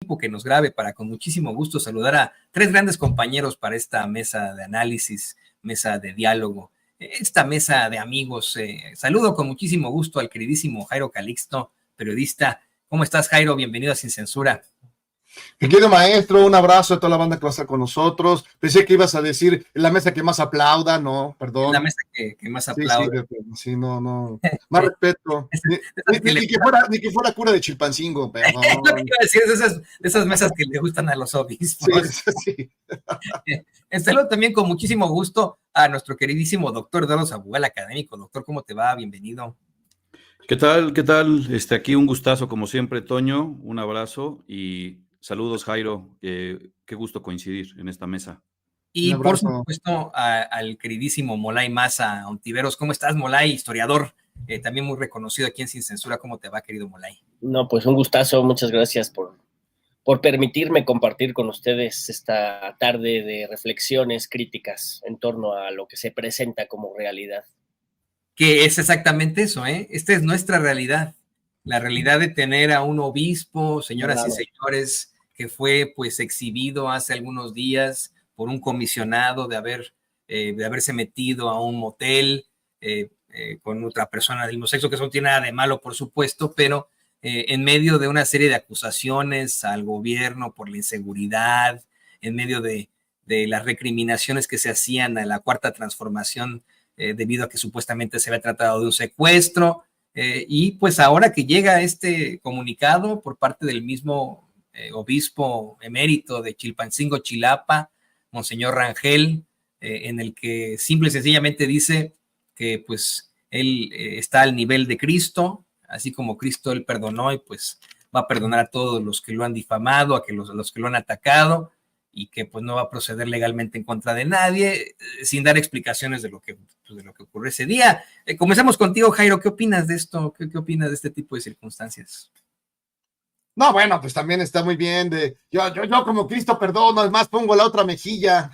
tiempo que nos grabe para con muchísimo gusto saludar a tres grandes compañeros para esta mesa de análisis, mesa de diálogo, esta mesa de amigos. Saludo con muchísimo gusto al queridísimo Jairo Calixto, periodista. ¿Cómo estás, Jairo? Bienvenido a Sin Censura. Mi querido maestro, un abrazo a toda la banda que va a estar con nosotros. Pensé que ibas a decir la mesa que más aplauda, no, perdón. La mesa que más aplauda. Sí, no. Más respeto. Ni que fuera cura de Chilpancingo, perdón. Es lo que iba a decir, de esas mesas que le gustan a los obispos. Sí. Saludo también con muchísimo gusto a nuestro queridísimo doctor Eduardo Sabugal, académico. Doctor, ¿cómo te va? Bienvenido. ¿Qué tal? Aquí un gustazo como siempre, Toño, un abrazo y saludos, Jairo, qué gusto coincidir en esta mesa. Y por supuesto al queridísimo Molay Maza Ontiveros. ¿Cómo estás, Molay? Historiador, también muy reconocido aquí en Sin Censura. ¿Cómo te va, querido Molay? No, pues un gustazo, muchas gracias por permitirme compartir con ustedes esta tarde de reflexiones críticas en torno a lo que se presenta como realidad. Que es exactamente eso, Esta es nuestra realidad, la realidad de tener a un obispo, señoras y señores, que fue pues exhibido hace algunos días por un comisionado de haberse metido a un motel con otra persona del mismo sexo, que eso no tiene nada de malo, por supuesto, pero en medio de una serie de acusaciones al gobierno por la inseguridad, en medio de las recriminaciones que se hacían a la Cuarta Transformación, debido a que supuestamente se había tratado de un secuestro, y pues ahora que llega este comunicado por parte del mismo obispo emérito de Chilpancingo, Chilapa, Monseñor Rangel, en el que simple y sencillamente dice que pues él está al nivel de Cristo, así como Cristo él perdonó y pues va a perdonar a todos los que lo han difamado, a los que lo han atacado, y que pues no va a proceder legalmente en contra de nadie, sin dar explicaciones de lo que ocurrió ese día. Comencemos contigo, Jairo. ¿Qué opinas de esto? ¿Qué opinas de este tipo de circunstancias? No, bueno, pues también está muy bien yo como Cristo perdono, es más, pongo la otra mejilla,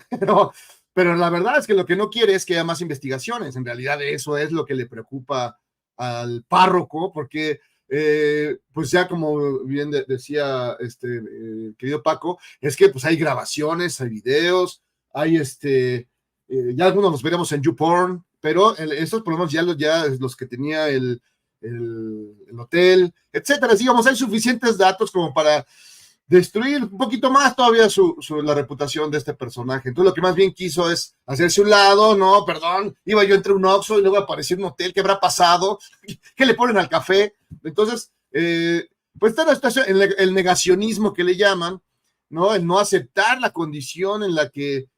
pero la verdad es que lo que no quiere es que haya más investigaciones. En realidad eso es lo que le preocupa al párroco, porque pues ya como bien decía querido Paco, es que pues hay grabaciones, hay videos, hay ya algunos los veremos en YouPorn, pero estos por lo menos ya los que tenía el hotel, etcétera. Digamos, hay suficientes datos como para destruir un poquito más todavía la reputación de este personaje. Entonces lo que más bien quiso es hacerse un lado. No, perdón, iba yo entre un Oxxo y luego apareció un hotel. ¿Qué habrá pasado? ¿Qué le ponen al café? Entonces, pues está la situación, el negacionismo que le llaman, ¿no? El no aceptar la condición en la que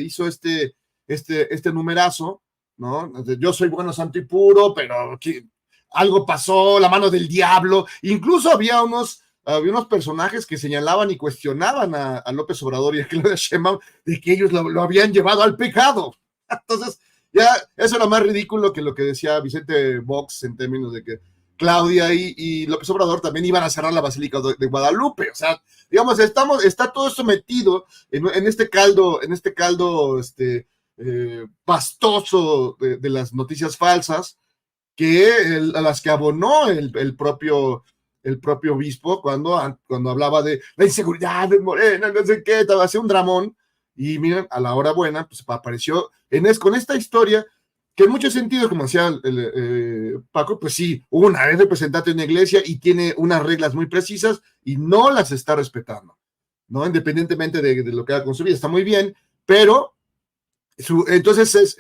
hizo este numerazo, ¿no? Yo soy bueno, santo y puro, pero algo pasó, la mano del diablo. Incluso había unos personajes que señalaban y cuestionaban a López Obrador y a Claudia Sheinbaum de que ellos lo habían llevado al pecado. Entonces, ya eso era más ridículo que lo que decía Vicente Vox en términos de que Claudia y López Obrador también iban a cerrar la Basílica de Guadalupe. O sea, digamos, está todo esto metido en este caldo pastoso de las noticias falsas, a las que abonó el propio obispo cuando hablaba de la inseguridad de Morena, no sé qué, hacía un dramón, y miren, a la hora buena, pues apareció con esta historia, que en muchos sentidos, como decía Paco, pues sí, es representante de una iglesia y tiene unas reglas muy precisas y no las está respetando, ¿no? Independientemente de lo que haga con su vida, está muy bien, pero entonces es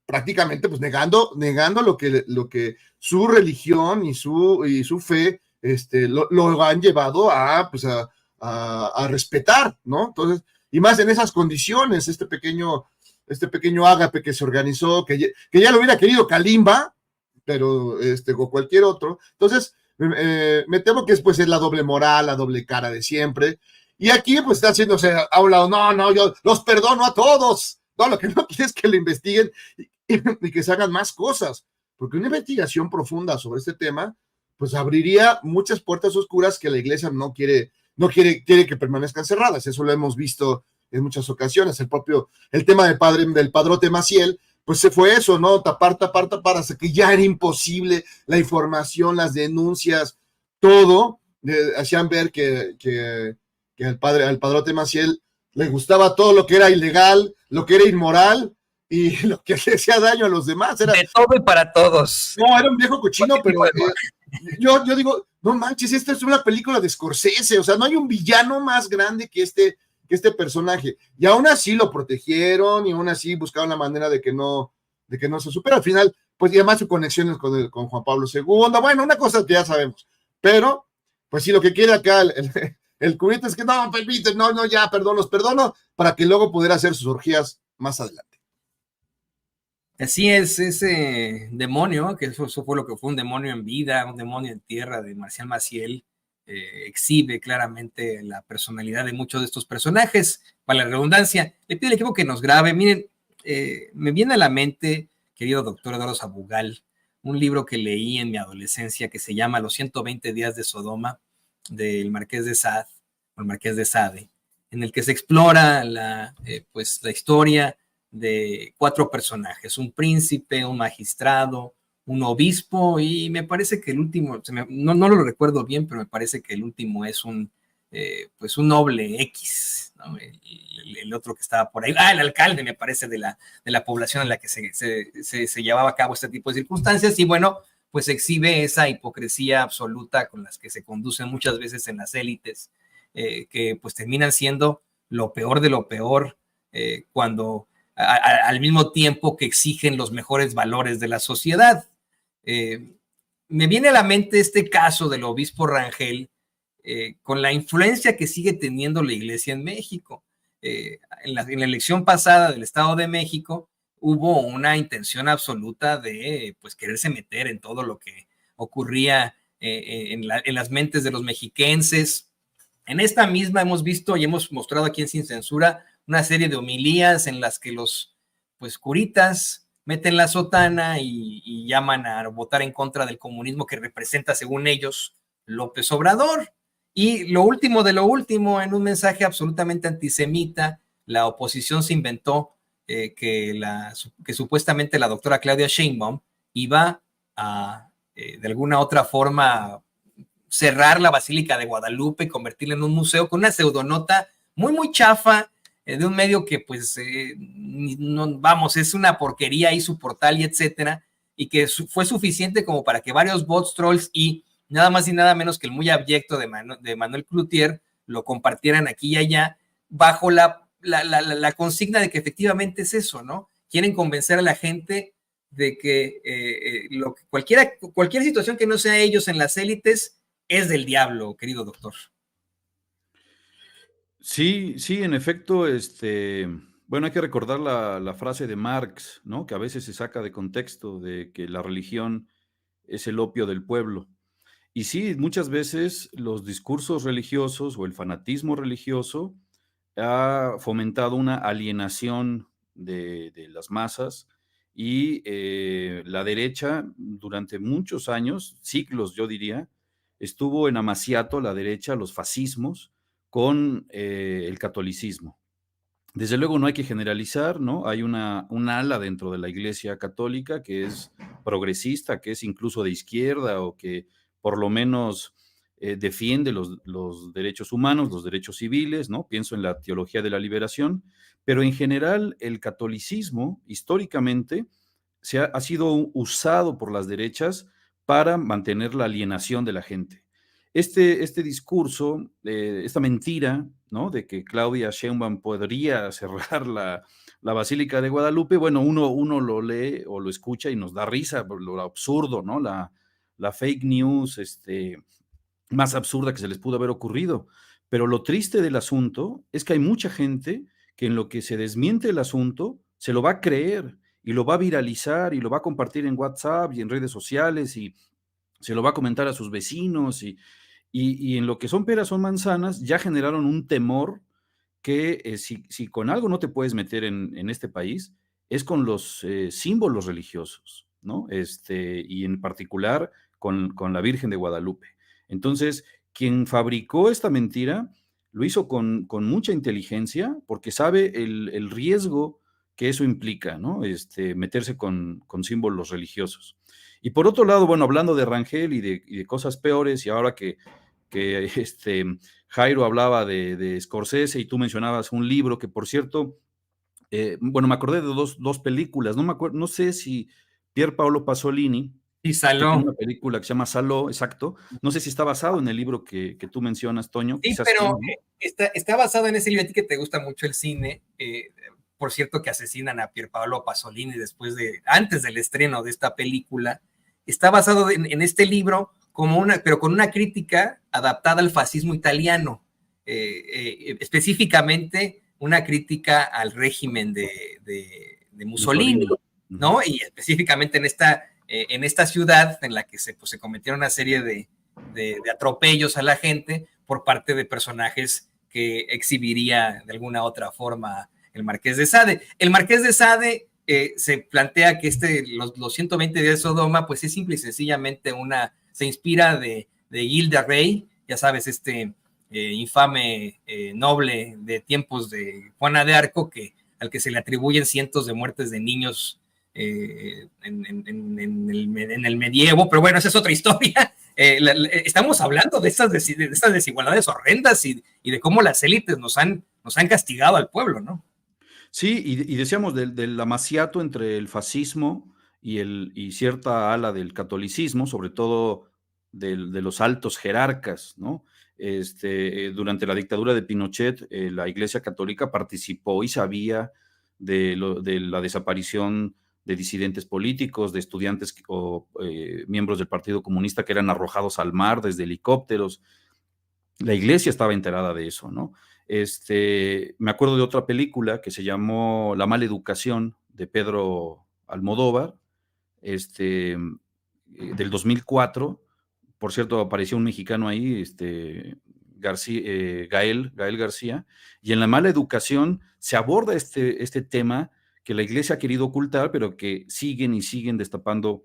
prácticamente pues negando lo que su religión y su fe lo han llevado a respetar, ¿no? Entonces, y más en esas condiciones, este pequeño ágape que se organizó, que ya lo hubiera querido Kalimba, pero o cualquier otro. Entonces, me temo que es la doble moral, la doble cara de siempre. Y aquí pues está haciéndose a un lado, no, yo los perdono a todos. No, lo que no quiere es que lo investiguen y que se hagan más cosas, porque una investigación profunda sobre este tema, pues abriría muchas puertas oscuras que la iglesia no quiere que permanezcan cerradas. Eso lo hemos visto en muchas ocasiones. El tema del padrote Maciel, pues se fue eso, ¿no? Tapar, hasta que ya era imposible la información, las denuncias, todo, hacían ver que que al padrote Maciel le gustaba todo lo que era ilegal, lo que era inmoral y lo que le hacía daño a los demás. Era, de todo y para todos. no, era un viejo cochino, pero yo digo, no manches, esta es una película de Scorsese, o sea, no hay un villano más grande que este personaje. Y aún así lo protegieron y aún así buscaron la manera de que no se supera. Al final, pues y además sus conexiones con Juan Pablo II, bueno, una cosa que ya sabemos. Pero, pues sí, lo que quiere acá el cubito es que no, permite, no, ya, los perdono, para que luego pudiera hacer sus orgías más adelante. Así es, ese demonio, que eso fue lo que fue un demonio en vida, un demonio en tierra de Marcial Maciel, exhibe claramente la personalidad de muchos de estos personajes. Para la redundancia, le pido al equipo que nos grabe. Miren, me viene a la mente, querido doctor Eduardo Sabugal, un libro que leí en mi adolescencia que se llama Los 120 días de Sodoma, del Marqués de Sade, o el Marqués de Sade, en el que se explora la historia de 4 personajes, un príncipe, un magistrado, un obispo, y me parece que el último, no lo recuerdo bien, pero me parece que el último es un noble X, ¿no? El otro que estaba por ahí, el alcalde, me parece, de la población en la que se llevaba a cabo este tipo de circunstancias, y bueno, pues exhibe esa hipocresía absoluta con las que se conducen muchas veces en las élites, que pues terminan siendo lo peor de lo peor, cuando al mismo tiempo que exigen los mejores valores de la sociedad. Me viene a la mente este caso del obispo Rangel, con la influencia que sigue teniendo la iglesia en México. En la elección pasada del Estado de México hubo una intención absoluta de pues quererse meter en todo lo que ocurría en las mentes de los mexiquenses. En esta misma hemos visto y hemos mostrado aquí en Sin Censura una serie de homilías en las que los curitas meten la sotana y llaman a votar en contra del comunismo que representa, según ellos, López Obrador. Y lo último de lo último, en un mensaje absolutamente antisemita, la oposición se inventó que supuestamente la doctora Claudia Sheinbaum iba a, de alguna otra forma, cerrar la Basílica de Guadalupe y convertirla en un museo con una pseudonota muy, muy chafa, de un medio que pues, es una porquería y su portal y etcétera, y que fue suficiente como para que varios bots, trolls y nada más y nada menos que el muy abyecto de Manuel Cloutier lo compartieran aquí y allá, bajo la consigna de que efectivamente es eso, ¿no? Quieren convencer a la gente de que cualquier situación que no sea ellos en las élites es del diablo, querido doctor. Sí, en efecto, bueno, hay que recordar la frase de Marx, ¿no? Que a veces se saca de contexto, de que la religión es el opio del pueblo. Y sí, muchas veces los discursos religiosos o el fanatismo religioso ha fomentado una alienación de las masas, y la derecha durante muchos años, siglos yo diría, estuvo en amaciato, la derecha, los fascismos, con el catolicismo. Desde luego no hay que generalizar, ¿no? Hay una ala dentro de la Iglesia Católica que es progresista, que es incluso de izquierda, o que por lo menos defiende los derechos humanos, los derechos civiles, ¿no? Pienso en la teología de la liberación, pero en general el catolicismo históricamente ha sido usado por las derechas para mantener la alienación de la gente. Este discurso, esta mentira, ¿no? De que Claudia Sheinbaum podría cerrar la Basílica de Guadalupe, bueno, uno lo lee o lo escucha y nos da risa por lo absurdo, ¿no? La fake news más absurda que se les pudo haber ocurrido. Pero lo triste del asunto es que hay mucha gente que en lo que se desmiente el asunto se lo va a creer y lo va a viralizar y lo va a compartir en WhatsApp y en redes sociales y se lo va a comentar a sus vecinos, y en lo que son peras son manzanas, ya generaron un temor que si con algo no te puedes meter en este país, es con los símbolos religiosos, ¿no? Y en particular con la Virgen de Guadalupe. Entonces, quien fabricó esta mentira lo hizo con mucha inteligencia, porque sabe el riesgo que eso implica, ¿no? Meterse con símbolos religiosos. Y por otro lado, bueno, hablando de Rangel y de cosas peores, y ahora que que Jairo hablaba de Scorsese y tú mencionabas un libro que, por cierto, bueno, me acordé de dos películas, no sé si Pier Paolo Pasolini, Y que tiene Saló. una película que se llama Saló, exacto, no sé si está basado en el libro que tú mencionas, Toño, Sí, quizás sí, pero ¿no? está basado en ese libro. A ti que te gusta mucho el cine, por cierto que asesinan a Pierpaolo Pasolini antes del estreno de esta película. Está basado en este libro pero con una crítica adaptada al fascismo italiano, específicamente una crítica al régimen de Mussolini, ¿no? Y específicamente en esta ciudad en la que se cometieron una serie de atropellos a la gente por parte de personajes que exhibiría de alguna otra forma el Marqués de Sade. El Marqués de Sade se plantea que los 120 días de Sodoma, pues es simple y sencillamente se inspira de Gilda Rey, ya sabes, infame noble de tiempos de Juana de Arco, al que se le atribuyen cientos de muertes de niños en el medievo, pero bueno, esa es otra historia. Estamos hablando de estas desigualdades horrendas y de cómo las élites nos han castigado al pueblo, ¿no? Sí, y decíamos del amaciato entre el fascismo y cierta ala del catolicismo, sobre todo de los altos jerarcas, ¿no? Durante la dictadura de Pinochet, la Iglesia Católica participó y sabía de la desaparición de disidentes políticos, de estudiantes o miembros del Partido Comunista que eran arrojados al mar desde helicópteros. La Iglesia estaba enterada de eso, ¿no? Me acuerdo de otra película que se llamó La mala educación, de Pedro Almodóvar, del 2004. Por cierto, apareció un mexicano ahí, Gael García, y en La mala educación se aborda este tema que la Iglesia ha querido ocultar, pero que siguen y siguen destapando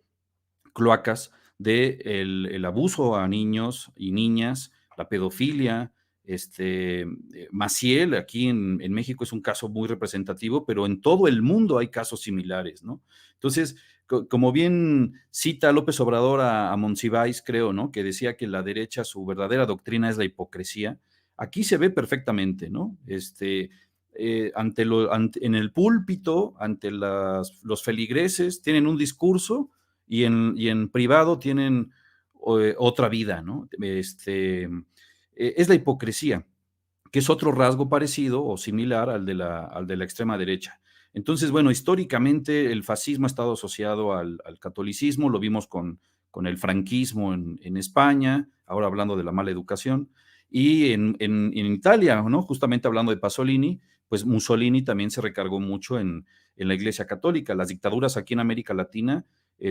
cloacas el abuso a niños y niñas, la pedofilia. Maciel aquí en México es un caso muy representativo, pero en todo el mundo hay casos similares, ¿no? Entonces, como bien cita López Obrador a Monsiváis, creo, ¿no? Que decía que la derecha, su verdadera doctrina es la hipocresía. Aquí se ve perfectamente, ¿no? En el púlpito, ante los feligreses, tienen un discurso y en privado tienen otra vida, ¿no? Es la hipocresía, que es otro rasgo parecido o similar al de la extrema derecha. Entonces, bueno, históricamente el fascismo ha estado asociado al catolicismo, lo vimos con el franquismo en España, ahora hablando de la mala educación, y en Italia, ¿no? Justamente hablando de Pasolini, pues Mussolini también se recargó mucho en la Iglesia Católica. Las dictaduras aquí en América Latina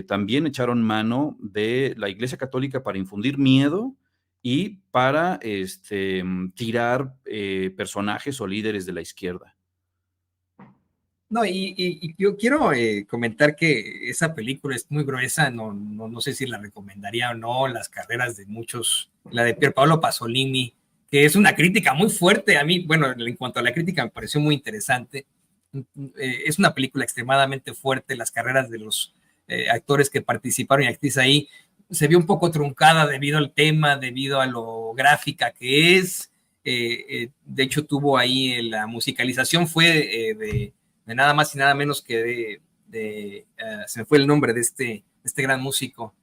también echaron mano de la Iglesia Católica para infundir miedo y para tirar personajes o líderes de la izquierda. No, y yo quiero comentar que esa película es muy gruesa, no sé si la recomendaría o no, las carreras de muchos, la de Pierpaolo Pasolini, que es una crítica muy fuerte a mí, bueno, en cuanto a la crítica me pareció muy interesante. Es una película extremadamente fuerte, las carreras de los actores que participaron y actrices ahí se vio un poco truncada debido al tema, debido a lo gráfica que es. De hecho, tuvo ahí la musicalización fue de nada más y nada menos que se me fue el nombre de este gran músico,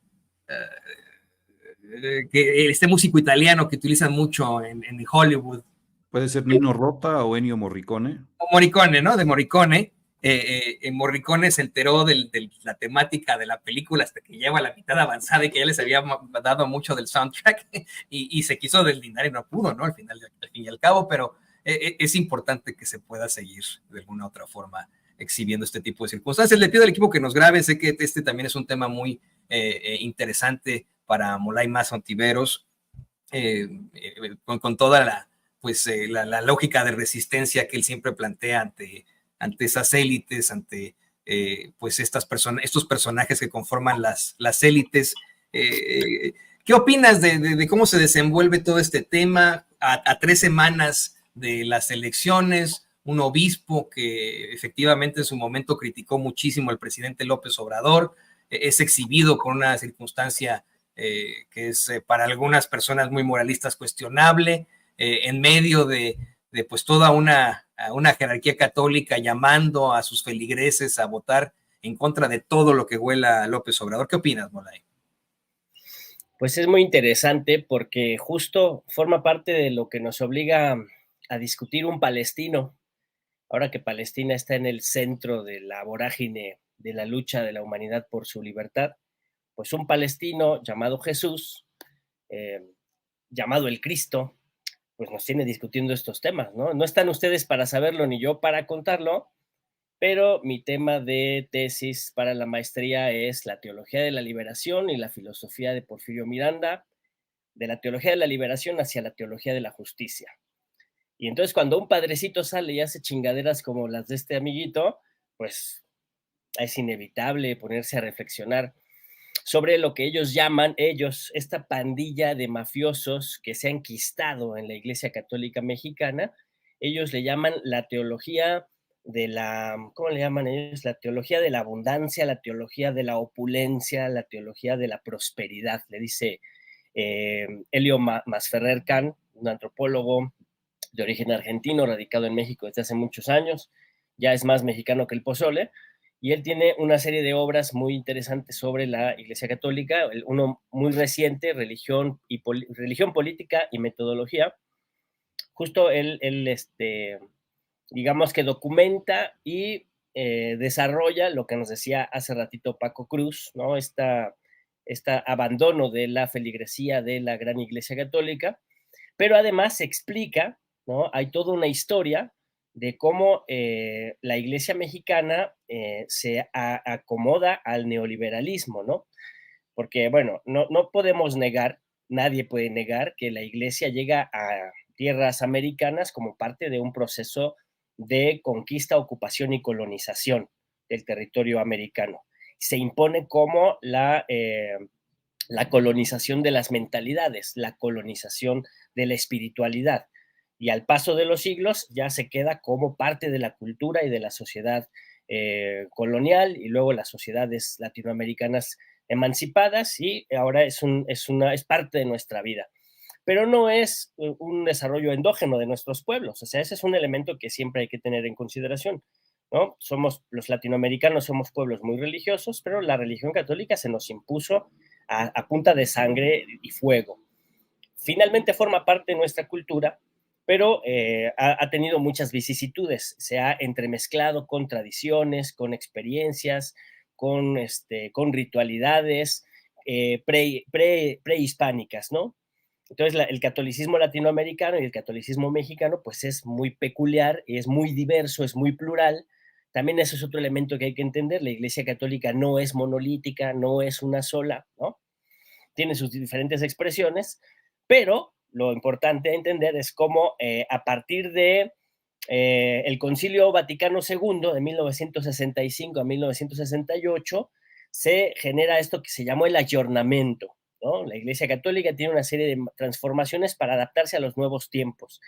este músico italiano que utilizan mucho en Hollywood. Puede ser Nino Rota o Ennio Morricone. O Morricone, ¿no? De Morricone. Morricone se enteró de la temática de la película hasta que lleva la mitad avanzada y que ya les había dado mucho del soundtrack y se quiso deslindar y no pudo, ¿no? Al fin y al cabo, pero es importante que se pueda seguir de alguna otra forma exhibiendo este tipo de circunstancias. Le pido al equipo que nos grabe, sé que este también es un tema muy interesante para Molay Más Ontiveros, con toda la lógica de resistencia que él siempre plantea ante esas élites, ante pues estos personajes que conforman las élites. ¿Qué opinas de cómo se desenvuelve todo este tema a 3 semanas de las elecciones? Un obispo que efectivamente en su momento criticó muchísimo al presidente López Obrador, es exhibido con una circunstancia que es para algunas personas muy moralistas cuestionable, en medio de pues toda una jerarquía católica llamando a sus feligreses a votar en contra de todo lo que huela a López Obrador. ¿Qué opinas, Molay? Pues es muy interesante porque justo forma parte de lo que nos obliga a discutir un palestino, ahora que Palestina está en el centro de la vorágine de la lucha de la humanidad por su libertad. Pues un palestino llamado Jesús, llamado el Cristo, pues nos tiene discutiendo estos temas, ¿no? No están ustedes para saberlo ni yo para contarlo, pero mi tema de tesis para la maestría es la teología de la liberación y la filosofía de Porfirio Miranda, de la teología de la liberación hacia la teología de la justicia. Y entonces cuando un padrecito sale y hace chingaderas como las de este amiguito, pues es inevitable ponerse a reflexionar sobre lo que ellos llaman, esta pandilla de mafiosos que se ha enquistado en la Iglesia Católica Mexicana. Ellos le llaman la teología de la, ¿cómo le llaman ellos? La teología de la abundancia, la teología de la opulencia, la teología de la prosperidad, le dice Elio Masferrer Can, un antropólogo de origen argentino, radicado en México desde hace muchos años, ya es más mexicano que el pozole, y él tiene una serie de obras muy interesantes sobre la Iglesia Católica, uno muy reciente, Religión, Religión Política y Metodología. Justo él digamos que documenta y desarrolla lo que nos decía hace ratito Paco Cruz, ¿no? Este abandono de la feligresía de la gran Iglesia Católica, pero además se explica, ¿no? Hay toda una historia de cómo la Iglesia mexicana se acomoda al neoliberalismo, ¿no? Porque, bueno, no podemos negar, nadie puede negar que la Iglesia llega a tierras americanas como parte de un proceso de conquista, ocupación y colonización del territorio americano. Se impone como la colonización de las mentalidades, la colonización de la espiritualidad. Y al paso de los siglos ya se queda como parte de la cultura y de la sociedad colonial, y luego las sociedades latinoamericanas emancipadas, y ahora es parte de nuestra vida. Pero no es un desarrollo endógeno de nuestros pueblos, o sea, ese es un elemento que siempre hay que tener en consideración, ¿no? Los latinoamericanos somos pueblos muy religiosos, pero la religión católica se nos impuso a punta de sangre y fuego. Finalmente forma parte de nuestra cultura, pero ha tenido muchas vicisitudes, se ha entremezclado con tradiciones, con experiencias, con ritualidades prehispánicas, ¿no? Entonces, el catolicismo latinoamericano y el catolicismo mexicano, pues es muy peculiar, es muy diverso, es muy plural. También eso es otro elemento que hay que entender. La Iglesia Católica no es monolítica, no es una sola, ¿no? Tiene sus diferentes expresiones, pero lo importante a entender es cómo a partir de el Concilio Vaticano II de 1965 a 1968 se genera esto que se llamó el ayornamiento, ¿no? La Iglesia Católica tiene una serie de transformaciones para adaptarse a los nuevos tiempos.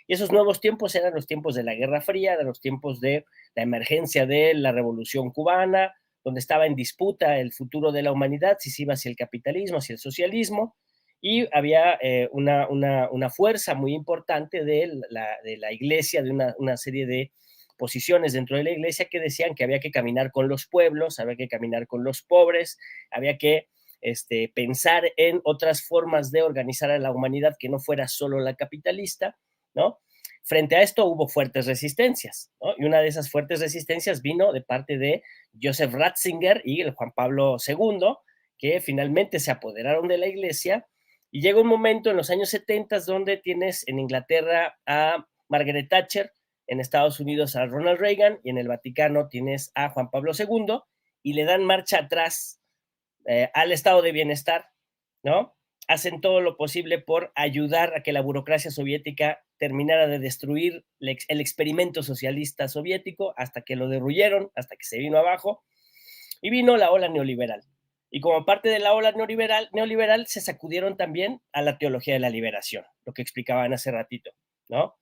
Y esos nuevos tiempos eran los tiempos de la Guerra Fría, eran los tiempos de la emergencia de la Revolución Cubana, donde estaba en disputa el futuro de la humanidad, si se iba hacia el capitalismo, hacia el socialismo, y había una fuerza muy importante de la Iglesia, de una serie de posiciones dentro de la Iglesia que decían que había que caminar con los pueblos, había que caminar con los pobres, había que pensar en otras formas de organizar a la humanidad que no fuera solo la capitalista, ¿no? Frente a esto hubo fuertes resistencias, ¿no? Y una de esas fuertes resistencias vino de parte de Joseph Ratzinger y el Juan Pablo II, que finalmente se apoderaron de la Iglesia, y llega un momento en los años 70 donde tienes en Inglaterra a Margaret Thatcher, en Estados Unidos a Ronald Reagan, y en el Vaticano tienes a Juan Pablo II, y le dan marcha atrás al estado de bienestar, ¿no? Hacen todo lo posible por ayudar a que la burocracia soviética terminara de destruir el experimento socialista soviético, hasta que lo derruyeron, hasta que se vino abajo, y vino la ola neoliberal. Y como parte de la ola neoliberal se sacudieron también a la teología de la liberación, lo que explicaban hace ratito, ¿no?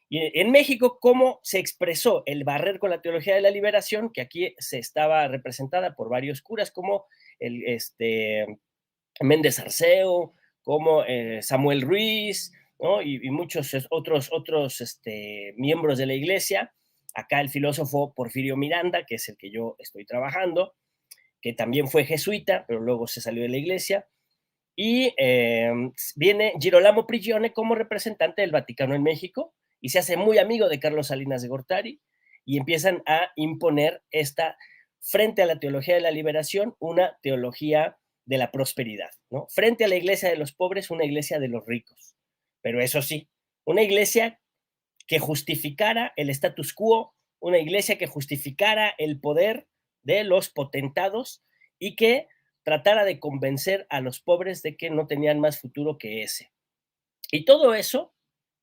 Y en México, ¿cómo se expresó el barrer con la teología de la liberación? Que aquí se estaba representada por varios curas, como Méndez Arceo, como Samuel Ruiz, ¿no? Y muchos otros miembros de la iglesia. Acá el filósofo Porfirio Miranda, que es el que yo estoy trabajando, que también fue jesuita, pero luego se salió de la iglesia. Y viene Girolamo Prigione como representante del Vaticano en México y se hace muy amigo de Carlos Salinas de Gortari y empiezan a imponer esta, frente a la teología de la liberación, una teología de la prosperidad, ¿no? Frente a la iglesia de los pobres, una iglesia de los ricos. Pero eso sí, una iglesia que justificara el status quo, una iglesia que justificara el poder de los potentados y que tratara de convencer a los pobres de que no tenían más futuro que ese. Y todo eso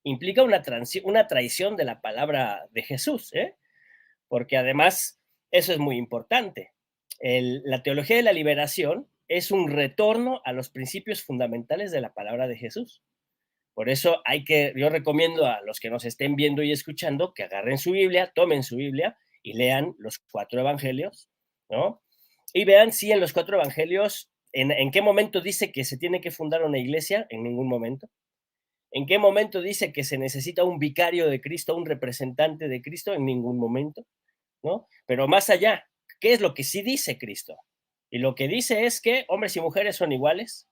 implica una traición de la palabra de Jesús, ¿eh? Porque además eso es muy importante. La teología de la liberación es un retorno a los principios fundamentales de la palabra de Jesús. Por eso yo recomiendo a los que nos estén viendo y escuchando que agarren su Biblia, tomen su Biblia y lean los 4 evangelios, ¿no? Y vean si en los 4 evangelios, en qué momento dice que se tiene que fundar una iglesia, en ningún momento. ¿En qué momento dice que se necesita un vicario de Cristo, un representante de Cristo? En ningún momento, ¿no? Pero más allá, ¿qué es lo que sí dice Cristo? Y lo que dice es que hombres y mujeres son iguales.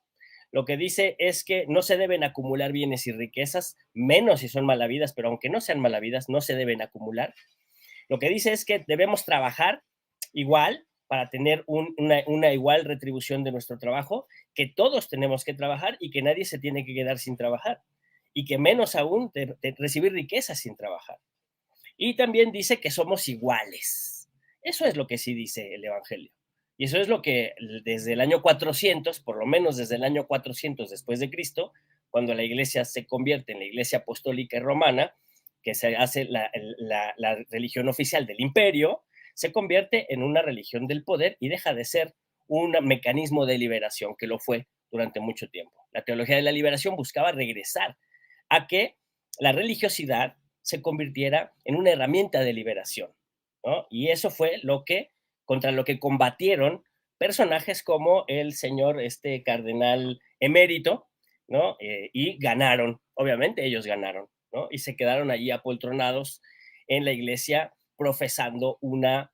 Lo que dice es que no se deben acumular bienes y riquezas, menos si son malavidas, pero aunque no sean malavidas, no se deben acumular. Lo que dice es que debemos trabajar igual para tener una igual retribución de nuestro trabajo, que todos tenemos que trabajar y que nadie se tiene que quedar sin trabajar, y que menos aún de recibir riquezas sin trabajar. Y también dice que somos iguales. Eso es lo que sí dice el Evangelio. Y eso es lo que desde el año 400, por lo menos desde el año 400 después de Cristo, cuando la iglesia se convierte en la iglesia apostólica romana, que se hace la religión oficial del imperio, se convierte en una religión del poder y deja de ser un mecanismo de liberación, que lo fue durante mucho tiempo. La teología de la liberación buscaba regresar a que la religiosidad se convirtiera en una herramienta de liberación, ¿no? Y eso fue contra lo que combatieron personajes como el señor cardenal emérito, ¿no? Y ganaron, obviamente ellos ganaron, ¿no? Y se quedaron allí apoltronados en la iglesia profesando una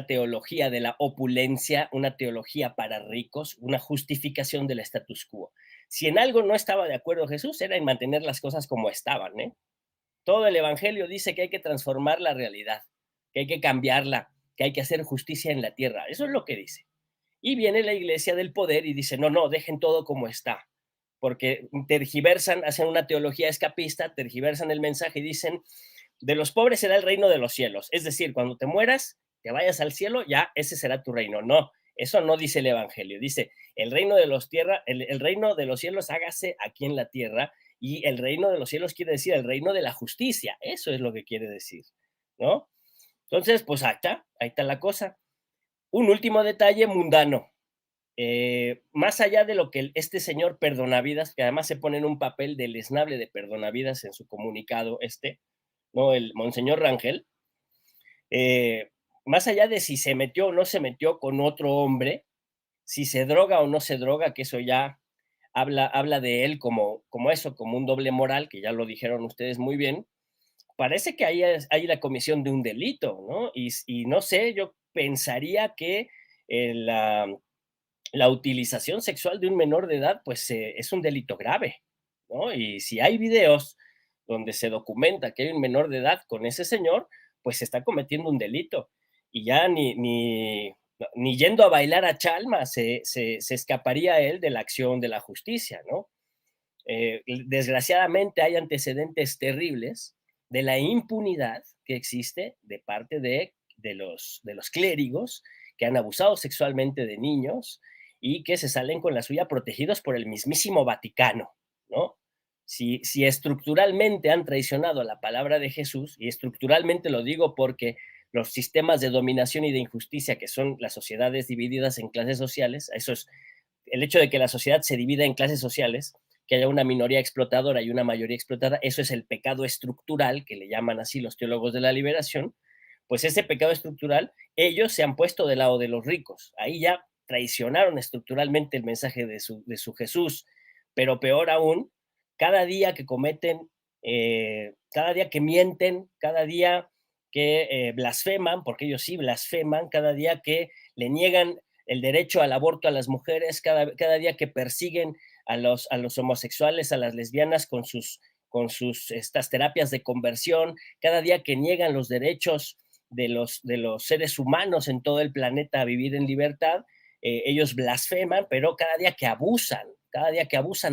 teología de la opulencia, una teología para ricos, una justificación del status quo. Si en algo no estaba de acuerdo Jesús, era en mantener las cosas como estaban, ¿eh? Todo el evangelio dice que hay que transformar la realidad, que hay que cambiarla, que hay que hacer justicia en la tierra. Eso es lo que dice. Y viene la iglesia del poder y dice, no, no, dejen todo como está, porque tergiversan, hacen una teología escapista, tergiversan el mensaje y dicen, de los pobres será el reino de los cielos. Es decir, cuando te mueras, te vayas al cielo, ya ese será tu reino. No, eso no dice el evangelio. Dice, el reino de el reino de los cielos hágase aquí en la tierra, y el reino de los cielos quiere decir el reino de la justicia. Eso es lo que quiere decir, ¿no? Entonces, pues ahí está la cosa. Un último detalle mundano. Más allá de lo que este señor Perdonavidas, que además se pone en un papel deleznable de Perdonavidas en su comunicado, ¿no? El Monseñor Rangel, más allá de si se metió o no se metió con otro hombre, si se droga o no se droga, que eso ya habla de él como un doble moral, que ya lo dijeron ustedes muy bien, parece que hay la comisión de un delito, ¿no? Y no sé, yo pensaría que la utilización sexual de un menor de edad, pues es un delito grave, ¿no? Y si hay videos donde se documenta que hay un menor de edad con ese señor, pues se está cometiendo un delito. Y ya ni yendo a bailar a Chalma se escaparía él de la acción de la justicia, ¿no? Desgraciadamente hay antecedentes terribles de la impunidad que existe de parte de los clérigos que han abusado sexualmente de niños y que se salen con la suya protegidos por el mismísimo Vaticano, ¿no? Si estructuralmente han traicionado la palabra de Jesús, y estructuralmente lo digo porque los sistemas de dominación y de injusticia, que son las sociedades divididas en clases sociales, eso es el hecho de que la sociedad se divida en clases sociales, que haya una minoría explotadora y una mayoría explotada, eso es el pecado estructural, que le llaman así los teólogos de la liberación. Pues ese pecado estructural, ellos se han puesto del lado de los ricos. Ahí ya traicionaron estructuralmente el mensaje de su Jesús, pero peor aún, cada día que cometen, cada día que mienten, cada día que blasfeman, porque ellos sí blasfeman, cada día que le niegan el derecho al aborto a las mujeres, cada día que persiguen a los homosexuales, a las lesbianas con sus estas terapias de conversión, cada día que niegan los derechos de los seres humanos en todo el planeta a vivir en libertad, ellos blasfeman, pero cada día que abusan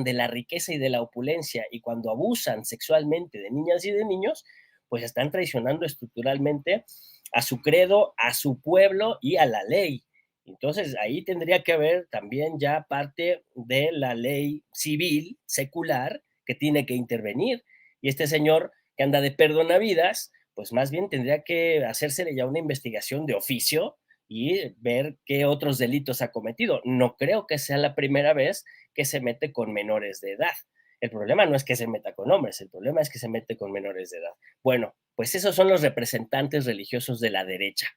de la riqueza y de la opulencia, y cuando abusan sexualmente de niñas y de niños, pues están traicionando estructuralmente a su credo, a su pueblo y a la ley. Entonces ahí tendría que haber también ya parte de la ley civil, secular, que tiene que intervenir. Y este señor que anda de perdonavidas, pues más bien tendría que hacérsele ya una investigación de oficio y ver qué otros delitos ha cometido. No creo que sea la primera vez que se mete con menores de edad. El problema no es que se meta con hombres, el problema es que se mete con menores de edad. Bueno, pues esos son los representantes religiosos de la derecha.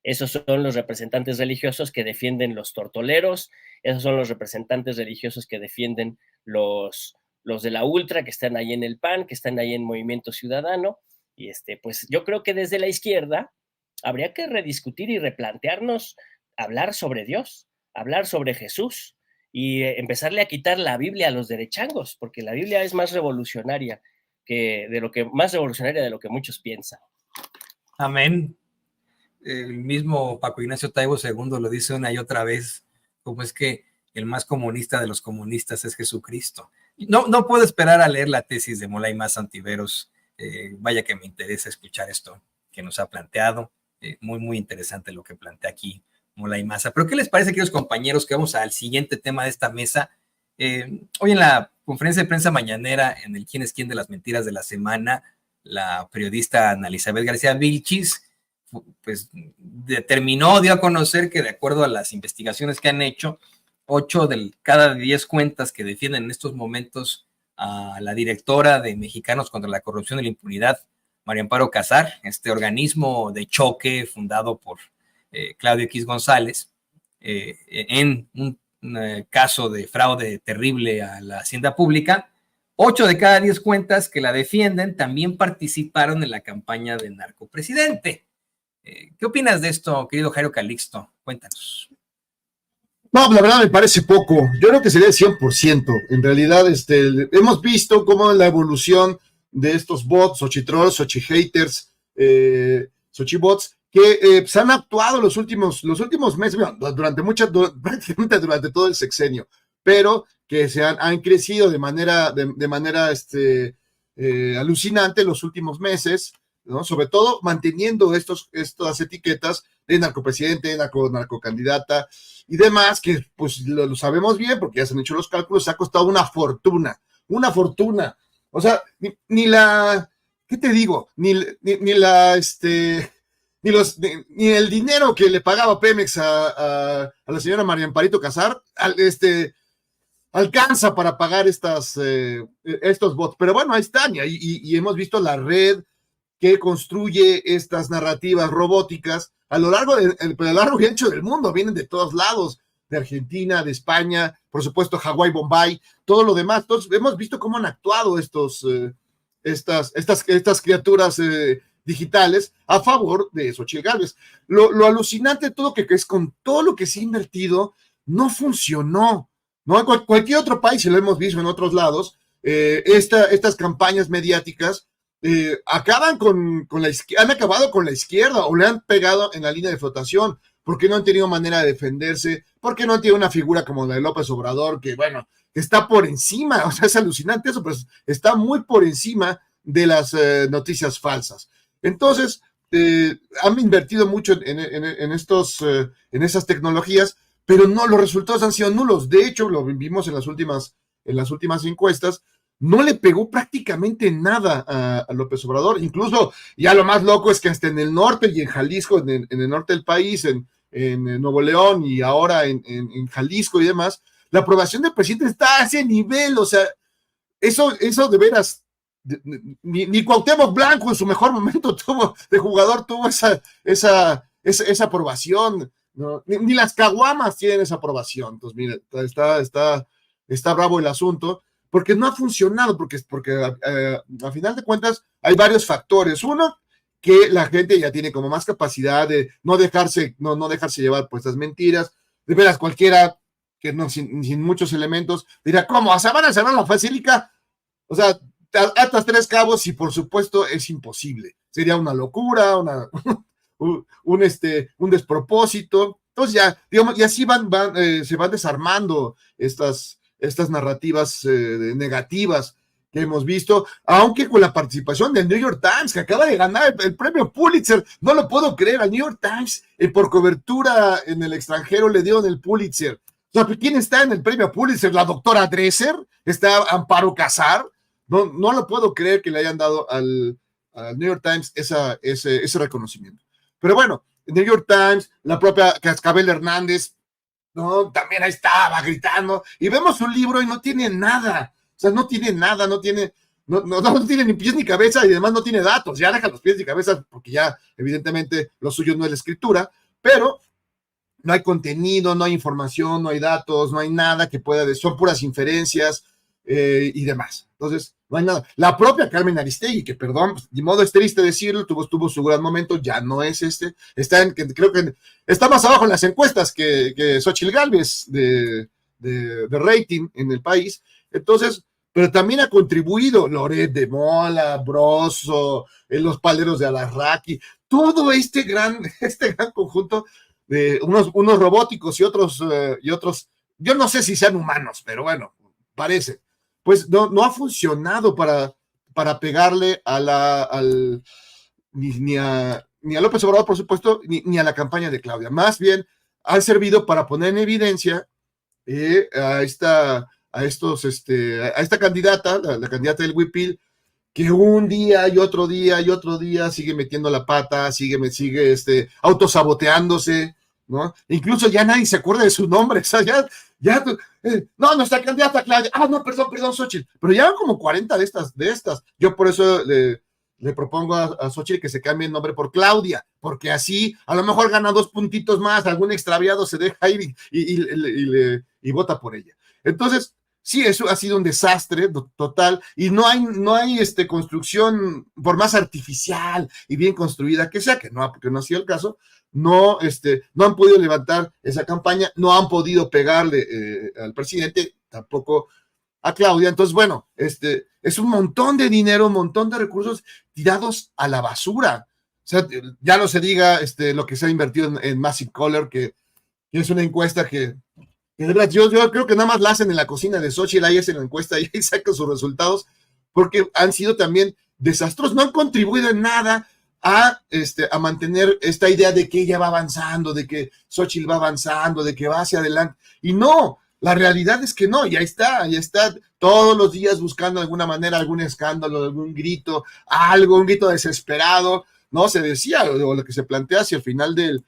Esos son los representantes religiosos que defienden los tortoleros, esos son los representantes religiosos que defienden los de la ultra, que están ahí en el PAN, que están ahí en Movimiento Ciudadano. Y pues yo creo que desde la izquierda habría que rediscutir y replantearnos hablar sobre Dios, hablar sobre Jesús y empezarle a quitar la Biblia a los derechangos, porque la Biblia es más revolucionaria de lo que muchos piensan. Amén. El mismo Paco Ignacio Taibo II lo dice una y otra vez, como es que el más comunista de los comunistas es Jesucristo. No puedo esperar a leer la tesis de Molay Maza Ontiveros. Vaya que me interesa escuchar esto que nos ha planteado. Muy, muy interesante lo que plantea aquí Molay Maza. Pero ¿qué les parece, queridos compañeros, que vamos al siguiente tema de esta mesa? Hoy en la conferencia de prensa mañanera, en el quién es quién de las mentiras de la semana, la periodista Ana Elizabeth García Vilchis pues dio a conocer que de acuerdo a las investigaciones que han hecho, 8 de cada 10 cuentas que defienden en estos momentos a la directora de Mexicanos contra la Corrupción y la Impunidad, María Amparo Casar, este organismo de choque fundado por Claudio X González, en un caso de fraude terrible a la hacienda pública, 8 de cada 10 cuentas que la defienden también participaron en la campaña del narcopresidente. ¿Qué opinas de esto, querido Jairo Calixto? Cuéntanos. No, la verdad me parece poco. Yo creo que sería el 100%. En realidad, hemos visto cómo la evolución de estos bots, Xochitrolls, Xochihaters, Xochibots, que pues han actuado los últimos meses, prácticamente durante todo el sexenio, pero que han crecido de manera alucinante los últimos meses, ¿no? Sobre todo manteniendo estas etiquetas de narcopresidente, narcocandidata y demás, que pues lo sabemos bien porque ya se han hecho los cálculos, ha costado una fortuna. O sea, ni el dinero que le pagaba Pemex a la señora María Amparito Casar, alcanza para pagar estos bots. Pero bueno, ahí están, y hemos visto la red que construye estas narrativas robóticas a lo largo y ancho del mundo. Vienen de todos lados, de Argentina, de España, por supuesto Hawái, Bombay, todo lo demás. Entonces hemos visto cómo han actuado estas criaturas digitales a favor de Xochitl Gálvez. Lo alucinante de todo que es con todo lo que se ha invertido, no funcionó, ¿no? En cualquier otro país, y lo hemos visto en otros lados, estas campañas mediáticas acaban han acabado con la izquierda o le han pegado en la línea de flotación porque no han tenido manera de defenderse, porque no han tenido una figura como la de López Obrador, que bueno, está por encima, o sea, es alucinante eso, pero está muy por encima de las noticias falsas. Entonces, han invertido mucho en esas tecnologías, pero no, los resultados han sido nulos. De hecho, lo vimos en las últimas encuestas, no le pegó prácticamente nada a López Obrador. Incluso ya lo más loco es que hasta en el norte y en Jalisco, en el norte del país, en Nuevo León y ahora en Jalisco y demás, la aprobación del presidente está a ese nivel. O sea, eso de veras, ni Cuauhtémoc Blanco en su mejor momento de jugador tuvo esa aprobación. No, ni las caguamas tienen esa aprobación. Entonces, mire, está bravo el asunto, porque no ha funcionado, porque a final de cuentas hay varios factores. Uno, que la gente ya tiene como más capacidad de no dejarse llevar por estas mentiras. De veras, cualquiera que no, sin muchos elementos, dirá, ¿cómo? ¿Se van a cerrar la basílica? O sea, atas 3 cabos y por supuesto es imposible. Sería una locura, un despropósito. Entonces ya, digamos, y así se van desarmando estas narrativas negativas que hemos visto, aunque con la participación del New York Times, que acaba de ganar el premio Pulitzer. No lo puedo creer, al New York Times, por cobertura en el extranjero, le dieron el Pulitzer. O sea, ¿quién está en el premio Pulitzer? ¿La doctora Dresser? ¿Está Amparo Casar? No lo puedo creer que le hayan dado al New York Times ese reconocimiento. Pero bueno, el New York Times, la propia Cascabel Hernández, ¿no? También ahí estaba gritando, y vemos un libro y no tiene nada. O sea, no tiene nada, no tiene ni pies ni cabeza, y además no tiene datos. Ya deja los pies y cabezas, porque ya evidentemente lo suyo no es la escritura, pero no hay contenido, no hay información, no hay datos, no hay nada que pueda decir, son puras inferencias y demás. Entonces, no hay nada. La propia Carmen Aristegui, que perdón, pues, de modo es triste decirlo, tuvo su gran momento, ya no es creo que está más abajo en las encuestas que Xóchitl Gálvez de rating en el país. Entonces, pero también ha contribuido Loret de Mola, Broso, los paleros de Alarraqui, todo este gran conjunto de unos robóticos y otros, yo no sé si sean humanos, pero bueno, parece. Pues no ha funcionado para pegarle ni a López Obrador, por supuesto, ni a la campaña de Claudia. Más bien han servido para poner en evidencia a esta candidata, la candidata del Huipil, que un día y otro día sigue metiendo la pata, sigue autosaboteándose, ¿no? Incluso ya nadie se acuerda de su nombre. O sea, no, nuestra candidata Claudia, no, perdón, Xóchitl, pero ya van como 40 de estas. Yo por eso le propongo a Xóchitl que se cambie el nombre por Claudia, porque así a lo mejor gana 2 puntitos más, algún extraviado se deja ir y vota por ella. Entonces, sí, eso ha sido un desastre total, y no hay construcción, por más artificial y bien construida que sea, que no ha sido el caso. No han podido levantar esa campaña, no han podido pegarle al presidente, tampoco a Claudia. Entonces, bueno, es un montón de dinero, un montón de recursos tirados a la basura. O sea, ya no se diga lo que se ha invertido en Massive Caller, que es una encuesta que de verdad, yo creo que nada más la hacen en la cocina de Xóchitl, ahí hacen la encuesta y ahí sacan sus resultados, porque han sido también desastrosos, no han contribuido en nada a mantener esta idea de que ella va avanzando, de que Xóchitl va avanzando, de que va hacia adelante. Y no, la realidad es que no, ya está todos los días buscando de alguna manera algún escándalo, algún grito, un grito desesperado, ¿no? Se decía, o lo que se plantea hacia el final de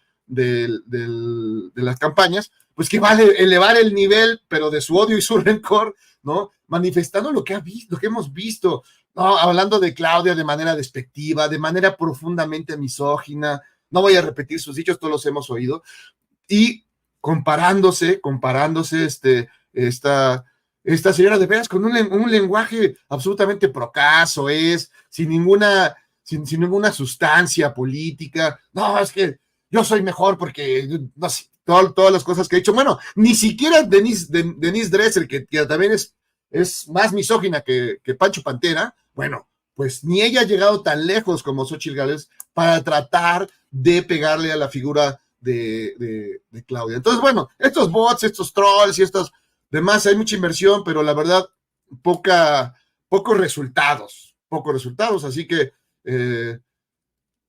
las campañas, pues que va a elevar el nivel, pero de su odio y su rencor, ¿no? Manifestando lo que hemos visto, ¿no? Hablando de Claudia de manera despectiva, de manera profundamente misógina. No voy a repetir sus dichos, todos los hemos oído, y comparándose esta señora de veras con un lenguaje absolutamente procaso, sin ninguna sustancia política. No, es que yo soy mejor porque, no sé, todas las cosas que he dicho. Bueno, ni siquiera Denise Dresser, que también es más misógina que Pancho Pantera, bueno, pues ni ella ha llegado tan lejos como Xóchitl Gálvez para tratar de pegarle a la figura de Claudia. Entonces, bueno, estos bots, estos trolls y estos demás, hay mucha inversión, pero la verdad, pocos resultados, así que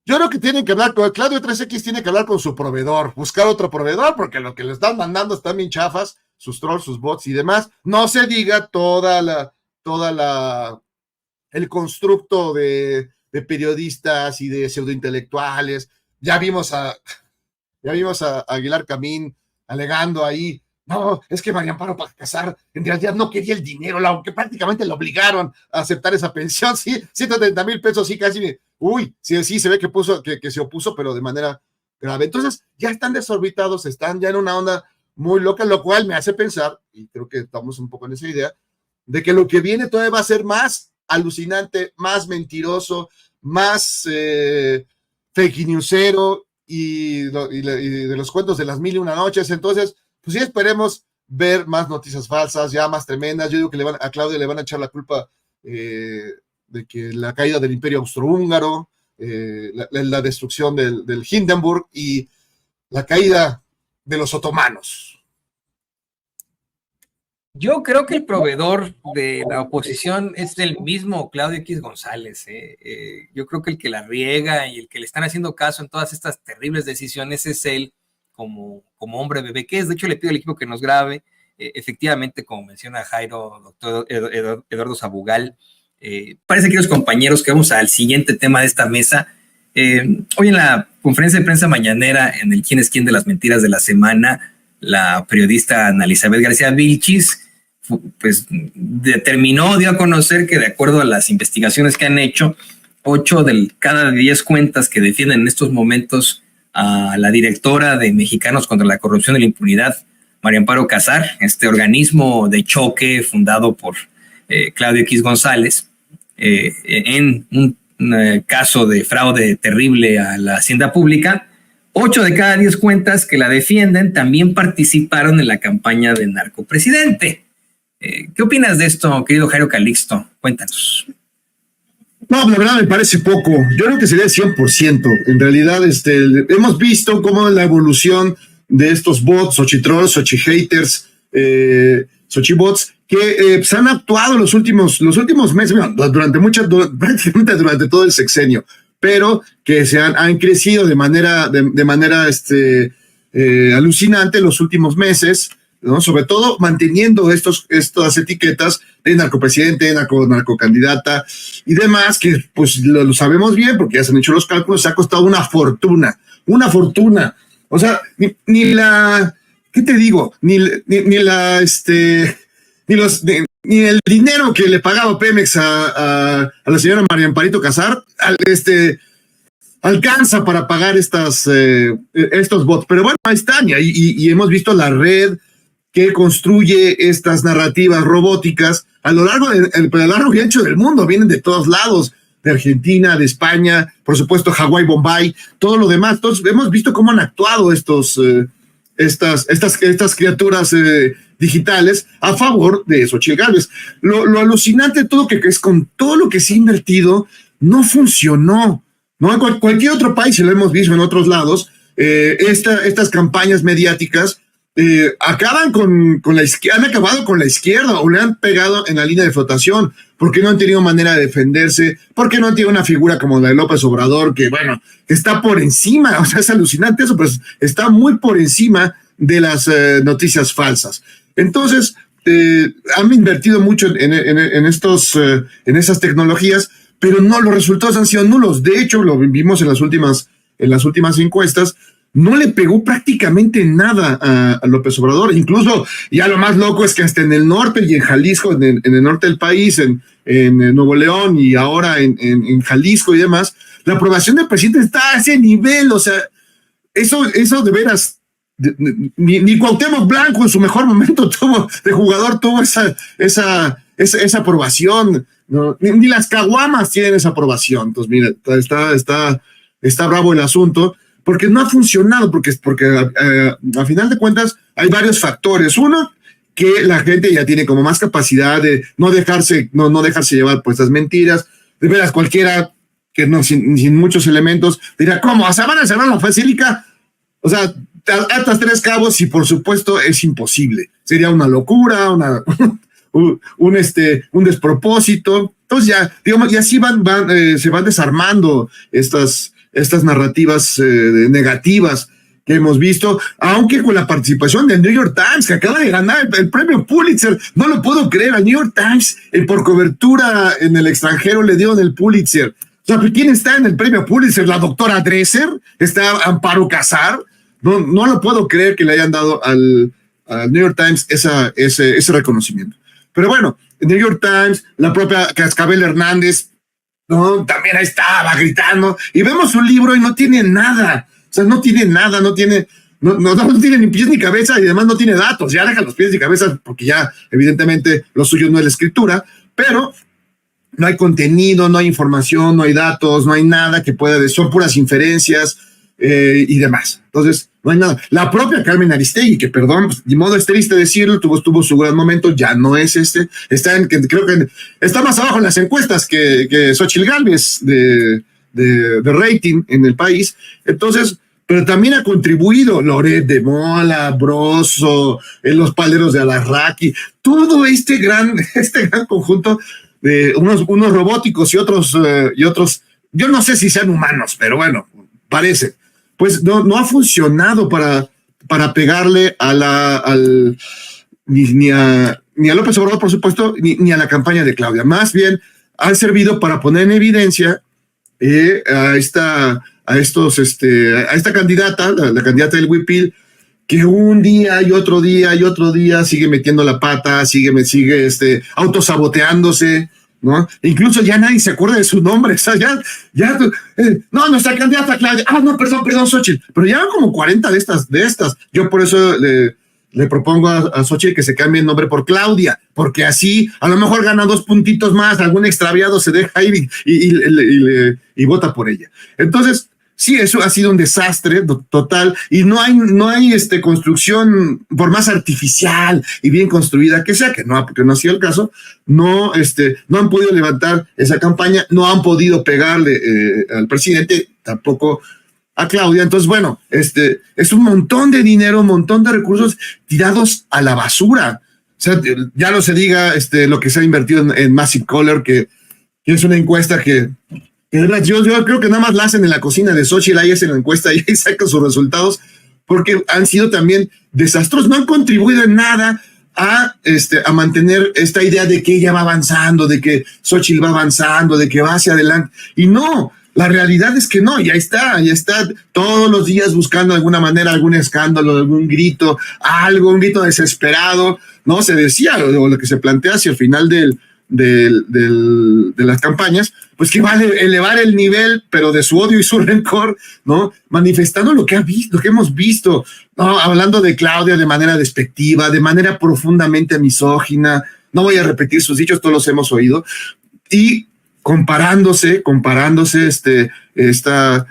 yo creo que tienen que hablar con Claudio 3X, tiene que hablar con su proveedor, buscar otro proveedor, porque lo que le están mandando están bien chafas, sus trolls, sus bots y demás. No se diga el constructo de periodistas y de pseudointelectuales. Ya vimos a Aguilar Camín alegando ahí, no, es que María Amparo para casar en realidad no quería el dinero, aunque prácticamente lo obligaron a aceptar esa pensión. Sí, 130,000 pesos, sí, casi, sí, se ve que se opuso, pero de manera grave. Entonces, ya están desorbitados, están ya en una onda muy loca, lo cual me hace pensar, y creo que estamos un poco en esa idea, de que lo que viene todavía va a ser más alucinante, más mentiroso, más fake newsero y de los cuentos de las 1001 noches. Entonces, pues sí, esperemos ver más noticias falsas, ya más tremendas. Yo digo que a Claudia le van a echar la culpa de que la caída del Imperio Austrohúngaro, la destrucción del Hindenburg y la caída de los otomanos. Yo creo que el proveedor de la oposición es el mismo Claudio X González. Yo creo que el que la riega y el que le están haciendo caso en todas estas terribles decisiones es él como hombre bebé que es. De hecho, le pido al equipo que nos grabe. Efectivamente, como menciona Jairo, doctor Eduardo Sabugal, parece, queridos compañeros, que vamos al siguiente tema de esta mesa. Hoy en la conferencia de prensa mañanera, en el quién es quién de las mentiras de la semana, la periodista Ana Elizabeth García Vilchis pues dio a conocer que, de acuerdo a las investigaciones que han hecho, 8 de cada 10 cuentas que defienden en estos momentos a la directora de Mexicanos contra la Corrupción y la Impunidad, María Amparo Casar, este organismo de choque fundado por Claudio X González, en un caso de fraude terrible a la hacienda pública, 8 de cada 10 cuentas que la defienden también participaron en la campaña del narcopresidente. ¿Qué opinas de esto, querido Jairo Calixto? Cuéntanos. No, la verdad me parece poco. Yo creo que sería el 100%. En realidad, hemos visto cómo la evolución de estos bots, Xochitrolls, Xochihaters, Xochibots, que se han actuado los últimos meses, prácticamente durante todo el sexenio, pero que se han crecido de manera alucinante los últimos meses, ¿no? Sobre todo manteniendo estas etiquetas de narcopresidente, narcocandidata y demás, que pues lo sabemos bien porque ya se han hecho los cálculos, se ha costado una fortuna. O sea, ni el dinero que le pagaba Pemex a la señora María Amparito Casar alcanza para pagar estos bots. Pero bueno, ahí están, y hemos visto la red que construye estas narrativas robóticas a lo largo y ancho del mundo. Vienen de todos lados, de Argentina, de España, por supuesto Hawái, Bombay, todo lo demás. Entonces hemos visto cómo han actuado estas criaturas digitales a favor de Xochitl Gálvez. Lo alucinante de todo que es con todo lo que se ha invertido, no funcionó, ¿no? En cualquier otro país, y lo hemos visto en otros lados, estas campañas mediáticas acaban han acabado con la izquierda, o le han pegado en la línea de flotación, porque no han tenido manera de defenderse, porque no han tenido una figura como la de López Obrador, que bueno, está por encima, o sea, es alucinante eso, pero está muy por encima de las noticias falsas. Entonces, han invertido mucho en esas tecnologías, pero no, los resultados han sido nulos. De hecho, lo vimos en las últimas encuestas. No le pegó prácticamente nada a López Obrador. Incluso, ya lo más loco es que hasta en el norte y en Jalisco, en el norte del país, en Nuevo León y ahora en Jalisco y demás, la aprobación del presidente está a ese nivel. O sea, eso de veras, ni Cuauhtémoc Blanco en su mejor momento de jugador tuvo esa aprobación, ¿no? Ni las caguamas tienen esa aprobación. Entonces, mira, está bravo el asunto, porque no ha funcionado, porque a final de cuentas hay varios factores. Uno, que la gente ya tiene como más capacidad de no dejarse llevar por estas mentiras. De veras, cualquiera que no, sin muchos elementos, dirá, ¿cómo? ¿O sea, van a cerrar la basílica? O sea, atas 3 cabos y por supuesto es imposible. Sería una locura, un despropósito. Entonces ya, digamos, y así se van desarmando estas narrativas negativas que hemos visto, aunque con la participación del New York Times, que acaba de ganar el premio Pulitzer. No lo puedo creer, al New York Times, por cobertura en el extranjero, le dieron el Pulitzer. O sea, ¿quién está en el premio Pulitzer? La doctora Dresser, está Amparo Casar. No lo puedo creer que le hayan dado al New York Times ese reconocimiento. Pero bueno, el New York Times, la propia Cascabel Hernández, ¿no? También ahí estaba gritando, y vemos un libro y no tiene nada sea, no tiene nada, no tiene ni pies ni cabeza y además no tiene datos. Ya deja los pies y cabeza porque ya evidentemente lo suyo no es la escritura, pero no hay contenido, no hay información, no hay datos, no hay nada que pueda decir, son puras inferencias y demás. Entonces, no hay nada. La propia Carmen Aristegui, que perdón, pues, de modo es triste decirlo, tuvo su gran momento, ya no es creo que está más abajo en las encuestas que Xóchitl Gálvez de rating en el país. Entonces, pero también ha contribuido Loret de Mola, Broso, los paleros de Alarraqui, todo este gran conjunto de unos robóticos y otros, yo no sé si sean humanos, pero bueno, parece. Pues no ha funcionado para pegarle ni a López Obrador, por supuesto, ni a la campaña de Claudia. Más bien, ha servido para poner en evidencia a esta candidata, la candidata del Huipil, que un día y otro día sigue metiendo la pata, sigue autosaboteándose, ¿no? Incluso ya nadie se acuerda de su nombre, o sea, no, nuestra candidata Claudia, no, perdón, Xóchitl, pero ya como 40 de estas, yo por eso le propongo a Xóchitl que se cambie el nombre por Claudia, porque así a lo mejor gana 2 puntitos más, algún extraviado se deja ir y vota por ella. Entonces, sí, eso ha sido un desastre total y no hay construcción, por más artificial y bien construida que sea, que no ha sido el caso, no han podido levantar esa campaña, no han podido pegarle al presidente, tampoco a Claudia. Entonces, bueno, es un montón de dinero, un montón de recursos tirados a la basura. O sea, ya no se diga lo que se ha invertido en Massive Caller, que es una encuesta que yo creo que nada más la hacen en la cocina de Xóchitl, ahí hacen la encuesta y ahí sacan sus resultados, porque han sido también desastrosos, no han contribuido en nada a mantener esta idea de que ella va avanzando, de que Xóchitl va avanzando, de que va hacia adelante, y no, la realidad es que no, ya está todos los días buscando de alguna manera algún escándalo, algún grito, un grito desesperado, ¿no? Se decía, o lo que se plantea hacia el final de las campañas, pues que va a elevar el nivel, pero de su odio y su rencor, ¿no? Manifestando lo que hemos visto, ¿no? Hablando de Claudia de manera despectiva, de manera profundamente misógina, no voy a repetir sus dichos, todos los hemos oído, y comparándose esta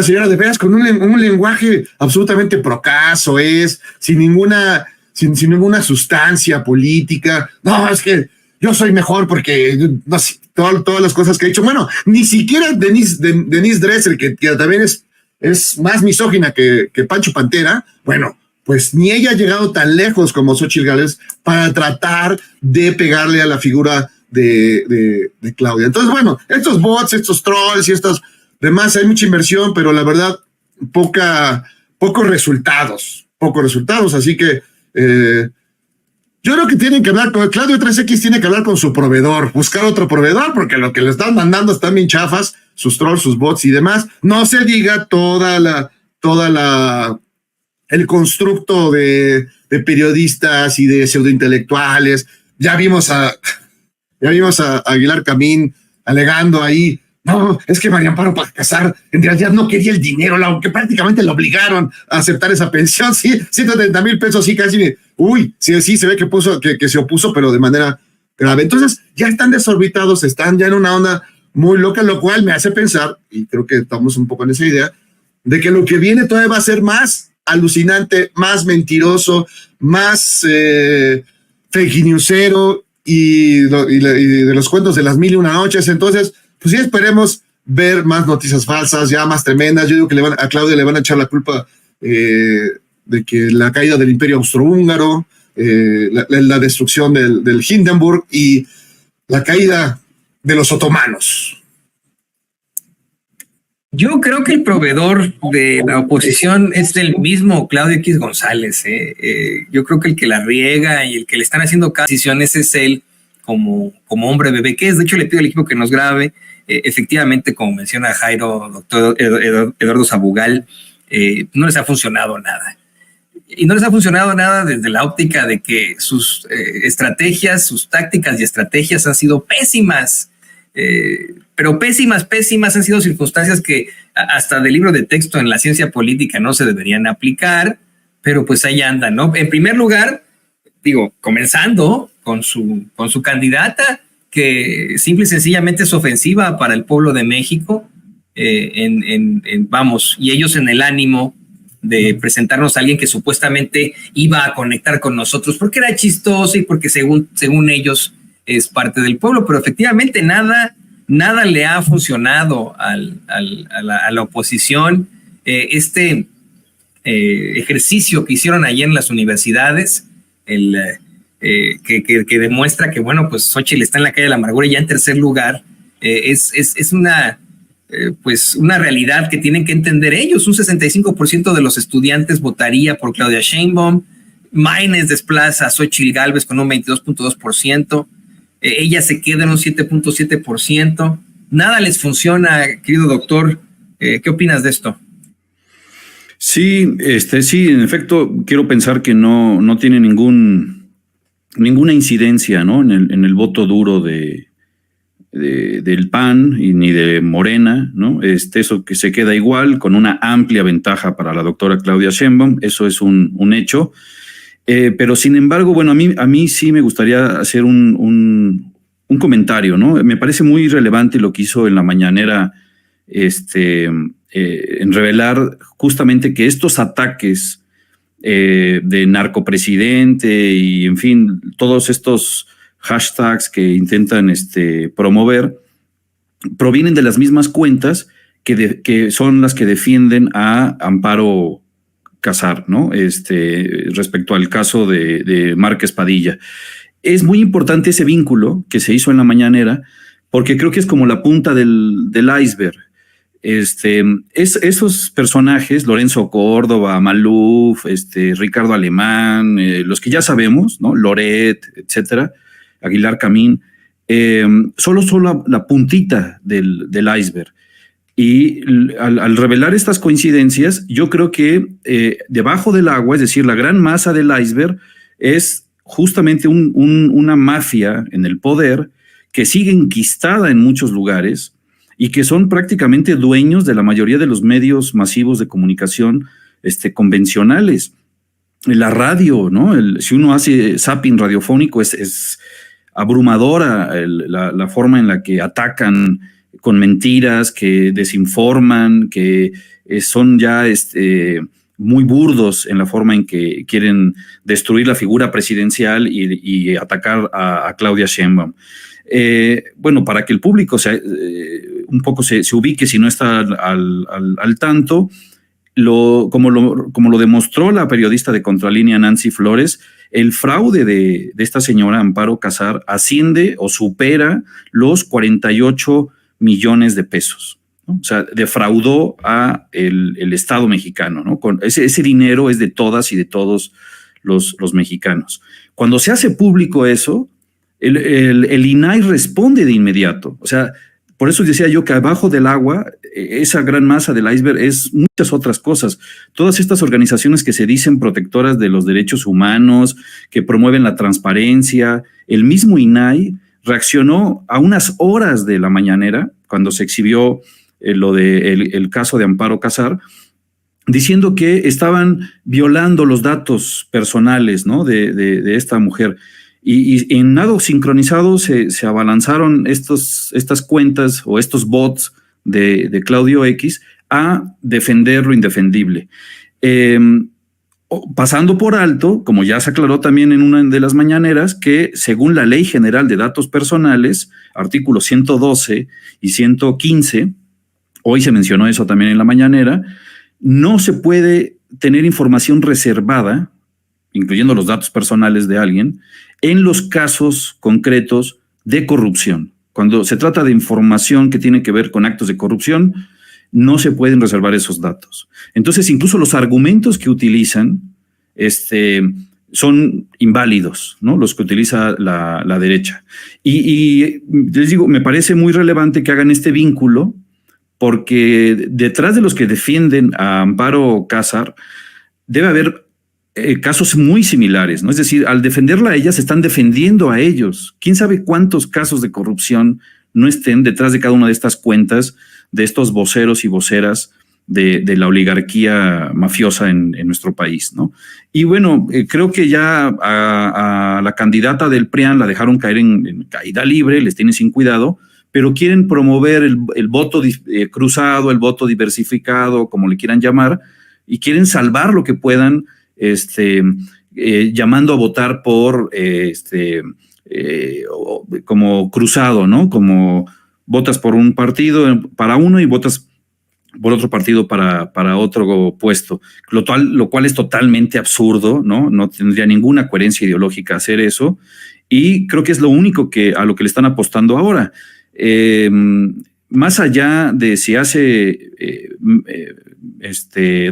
señora de veras con un lenguaje absolutamente procaz, sin ninguna sustancia política. No, es que yo soy mejor porque no sé, todas las cosas que he hecho. Bueno, ni siquiera Denise Dresser, que también es más misógina que Pancho Pantera, bueno, pues ni ella ha llegado tan lejos como Xóchitl Gálvez para tratar de pegarle a la figura de Claudia. Entonces, bueno, estos bots, estos trolls y estos demás, hay mucha inversión, pero la verdad, pocos resultados, así que yo creo que tienen que hablar con Claudio 3X, tiene que hablar con su proveedor, buscar otro proveedor, porque lo que le están mandando están bien chafas, sus trolls, sus bots y demás. No se diga toda el constructo de periodistas y de pseudointelectuales. Ya vimos a Aguilar Camín alegando ahí, no, es que María Amparo para casar en realidad no quería el dinero, aunque prácticamente lo obligaron a aceptar esa pensión, sí, 130,000 pesos, sí, casi, sí, se ve que se opuso, pero de manera grave. Entonces, ya están desorbitados, están ya en una onda muy loca, lo cual me hace pensar, y creo que estamos un poco en esa idea, de que lo que viene todavía va a ser más alucinante, más mentiroso, más fake newsero, y de los cuentos de las 1001 noches. Entonces, pues sí, esperemos ver más noticias falsas, ya más tremendas. Yo digo que a Claudia le van a echar la culpa de que la caída del Imperio Austrohúngaro, la destrucción del Hindenburg y la caída de los otomanos. Yo creo que el proveedor de la oposición es el mismo Claudio X González. Yo creo que el que la riega y el que le están haciendo cada decisión es él como hombre bebé, que es. De hecho, le pido al equipo que nos grabe. Efectivamente, como menciona Jairo, doctor Eduardo Sabugal, no les ha funcionado nada. Y no les ha funcionado nada desde la óptica de que sus estrategias, sus tácticas y estrategias han sido pésimas. pero pésimas han sido circunstancias que hasta del libro de texto en la ciencia política no se deberían aplicar, pero pues ahí andan, ¿no? En primer lugar, digo, comenzando con su candidata, que simple y sencillamente es ofensiva para el pueblo de México, vamos, y ellos en el ánimo de presentarnos a alguien que supuestamente iba a conectar con nosotros, porque era chistoso y porque según ellos es parte del pueblo, pero efectivamente nada le ha funcionado a la oposición. Ejercicio que hicieron allí en las universidades, que demuestra que, bueno, pues Xóchitl está en la calle de la amargura ya en tercer lugar, es una realidad que tienen que entender ellos. Un 65% de los estudiantes votaría por Claudia Sheinbaum. Maynes desplaza a Xóchitl Gálvez con un 22.2%. Ella se queda en un 7.7%. Nada les funciona, querido doctor. ¿Qué opinas de esto? Sí, sí, en efecto, quiero pensar que no tiene ninguna incidencia, ¿no? en el voto duro del PAN y ni de Morena, ¿no? Eso que se queda igual, con una amplia ventaja para la doctora Claudia Sheinbaum, eso es un hecho. Pero sin embargo, bueno, a mí sí me gustaría hacer un comentario, ¿no? Me parece muy relevante lo que hizo en la mañanera, en revelar justamente que estos ataques de narcopresidente y, en fin, todos estos hashtags que intentan promover provienen de las mismas cuentas que son las que defienden a Amparo Casar, ¿no? Respecto al caso de Márquez Padilla. Es muy importante ese vínculo que se hizo en la mañanera, porque creo que es como la punta del iceberg. Esos personajes, Lorenzo Córdoba, Maluf, Ricardo Alemán, los que ya sabemos, ¿no? Loret, etcétera, Aguilar Camín, solo la puntita del iceberg. Y al revelar estas coincidencias, yo creo que debajo del agua, es decir, la gran masa del iceberg, es justamente una mafia en el poder que sigue enquistada en muchos lugares y que son prácticamente dueños de la mayoría de los medios masivos de comunicación convencionales. La radio, ¿no? Si uno hace zapping radiofónico, es abrumadora la forma en la que atacan con mentiras, que desinforman, que son ya muy burdos en la forma en que quieren destruir la figura presidencial y atacar a Claudia Sheinbaum. Bueno, para que el público un poco se ubique si no está al tanto, como lo demostró la periodista de Contralínea Nancy Flores, el fraude de esta señora Amparo Casar asciende o supera los 48 millones de pesos, ¿no? O sea, defraudó a el Estado mexicano, ¿no? Ese dinero es de todas y de todos los mexicanos. Cuando se hace público eso, el INAI responde de inmediato. O sea, por eso decía yo que abajo del agua, esa gran masa del iceberg es muchas otras cosas. Todas estas organizaciones que se dicen protectoras de los derechos humanos, que promueven la transparencia, el mismo INAI reaccionó a unas horas de la mañanera, cuando se exhibió el caso de Amparo Casar, diciendo que estaban violando los datos personales, ¿no? de esta mujer. Y en nado sincronizado se abalanzaron estas cuentas o estos bots de Claudio X a defender lo indefendible. Pasando por alto, como ya se aclaró también en una de las mañaneras, que según la Ley General de Datos Personales, artículos 112 y 115, hoy se mencionó eso también en la mañanera, no se puede tener información reservada, incluyendo los datos personales de alguien, en los casos concretos de corrupción. Cuando se trata de información que tiene que ver con actos de corrupción, no se pueden reservar esos datos. Entonces, incluso los argumentos que utilizan son inválidos, ¿no? Los que utiliza la derecha. Y les digo, me parece muy relevante que hagan este vínculo, porque detrás de los que defienden a Amparo Casar debe haber casos muy similares, ¿no? Es decir, al defenderla a ella, se están defendiendo a ellos. ¿Quién sabe cuántos casos de corrupción no estén detrás de cada una de estas cuentas de estos voceros y voceras de la oligarquía mafiosa en nuestro país, ¿no? Y bueno, creo que ya a la candidata del PRIAN la dejaron caer en caída libre, les tienen sin cuidado, pero quieren promover el voto cruzado, el voto diversificado, como le quieran llamar, y quieren salvar lo que puedan, llamando a votar por como cruzado, ¿no? Como votas por un partido para uno y votas por otro partido para otro puesto, lo cual es totalmente absurdo, ¿no? No tendría ninguna coherencia ideológica hacer eso, y creo que es lo único a lo que le están apostando ahora. Más allá de si hace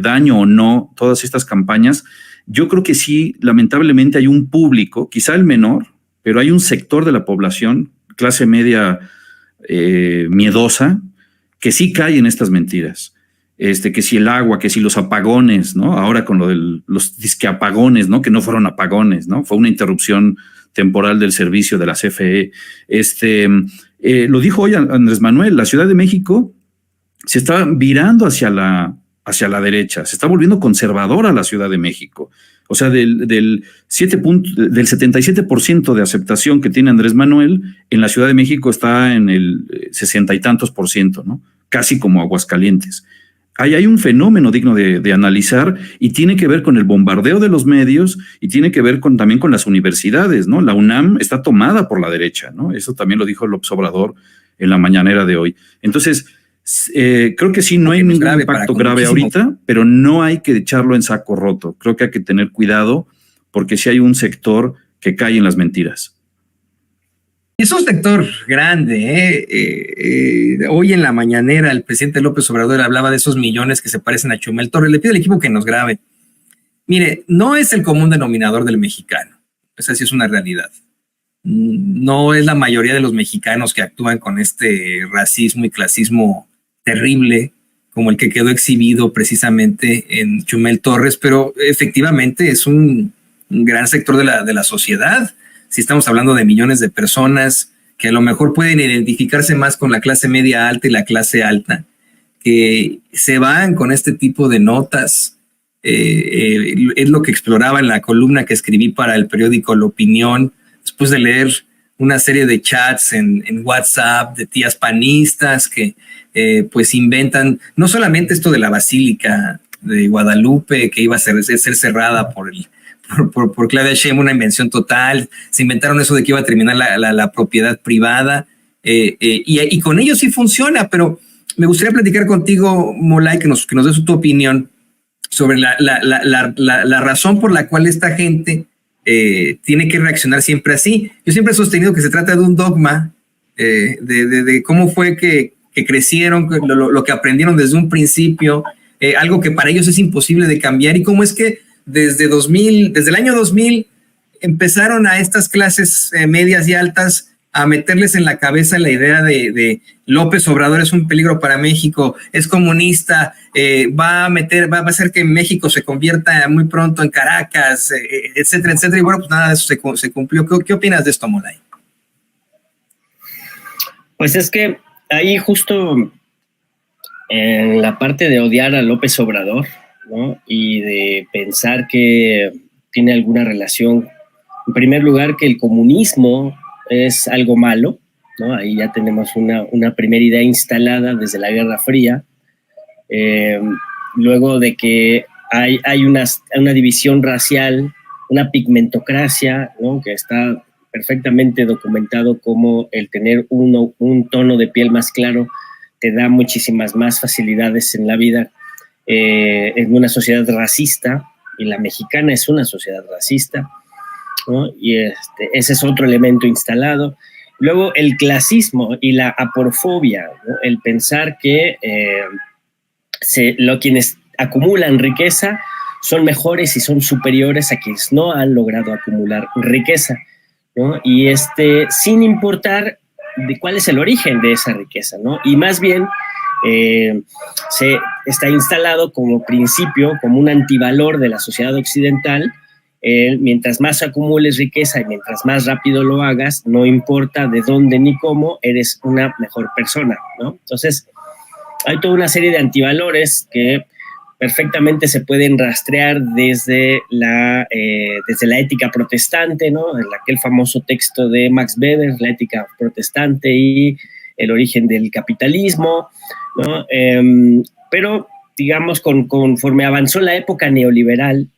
daño o no todas estas campañas, yo creo que sí, lamentablemente hay un público, quizá el menor, pero hay un sector de la población, clase media miedosa, que sí cae en estas mentiras. Que si el agua, que si los apagones, ¿no? Ahora con lo de los disque apagones, ¿no? Que no fueron apagones, ¿no? Fue una interrupción temporal del servicio de la CFE. Lo dijo hoy Andrés Manuel, la Ciudad de México se está virando hacia la derecha, se está volviendo conservadora la Ciudad de México. O sea, del 77% de aceptación que tiene Andrés Manuel, en la Ciudad de México está en el 60 y tantos %, ¿no? Casi como Aguascalientes. Ahí hay un fenómeno digno de analizar, y tiene que ver con el bombardeo de los medios y tiene que ver también con las universidades, ¿no? La UNAM está tomada por la derecha, ¿no? Eso también lo dijo López Obrador en la mañanera de hoy. Entonces, creo que sí, no hay ningún impacto grave ahorita, pero no hay que echarlo en saco roto. Creo que hay que tener cuidado, porque sí hay un sector que cae en las mentiras. Es un sector grande. Hoy en la mañanera el presidente López Obrador hablaba de esos millones que se parecen a Chumel Torres. Le pido al equipo que nos grabe. Mire, no es el común denominador del mexicano. Esa sí es una realidad. No es la mayoría de los mexicanos que actúan con este racismo y clasismo terrible, como el que quedó exhibido precisamente en Chumel Torres, pero efectivamente es un gran sector de la sociedad. Si estamos hablando de millones de personas que a lo mejor pueden identificarse más con la clase media alta y la clase alta, que se van con este tipo de notas. Es lo que exploraba en la columna que escribí para el periódico La Opinión, después de leer una serie de chats en WhatsApp de tías panistas que pues inventan no solamente esto de la Basílica de Guadalupe, que iba a ser cerrada por Claudia Sheinbaum, una invención total. Se inventaron eso de que iba a terminar la propiedad privada, y con ello sí funciona, pero me gustaría platicar contigo, Molay, que nos des tu opinión sobre la razón por la cual esta gente tiene que reaccionar siempre así. Yo siempre he sostenido que se trata de un dogma, de cómo fue que crecieron, lo que aprendieron desde un principio, algo que para ellos es imposible de cambiar, y cómo es que desde el año 2000 empezaron a estas clases medias y altas a meterles en la cabeza la idea de López Obrador es un peligro para México, es comunista, va a hacer que México se convierta muy pronto en Caracas, etcétera, etcétera. Y bueno, pues nada de eso se cumplió. ¿Qué opinas de esto, Molay? Pues es que ahí justo en la parte de odiar a López Obrador, ¿no? Y de pensar que tiene alguna relación, en primer lugar, que el comunismo es algo malo, ¿no? Ahí ya tenemos una primera idea instalada desde la Guerra Fría. Luego de que hay una división racial, una pigmentocracia, ¿no? Que está perfectamente documentado como el tener un tono de piel más claro te da muchísimas más facilidades en la vida. En una sociedad racista, y la mexicana es una sociedad racista, ¿no? Y ese es otro elemento instalado. Luego el clasismo y la aporofobia, ¿no? El pensar que quienes acumulan riqueza son mejores y son superiores a quienes no han logrado acumular riqueza, ¿no? Y sin importar de cuál es el origen de esa riqueza, ¿no? Y más bien se está instalado como principio, como un antivalor de la sociedad occidental, mientras más acumules riqueza y mientras más rápido lo hagas, no importa de dónde ni cómo, eres una mejor persona, ¿no? Entonces, hay toda una serie de antivalores que perfectamente se pueden rastrear desde la ética protestante, ¿no? En aquel famoso texto de Max Weber, La ética protestante y el origen del capitalismo, ¿no? Pero, digamos, conforme avanzó la época neoliberal,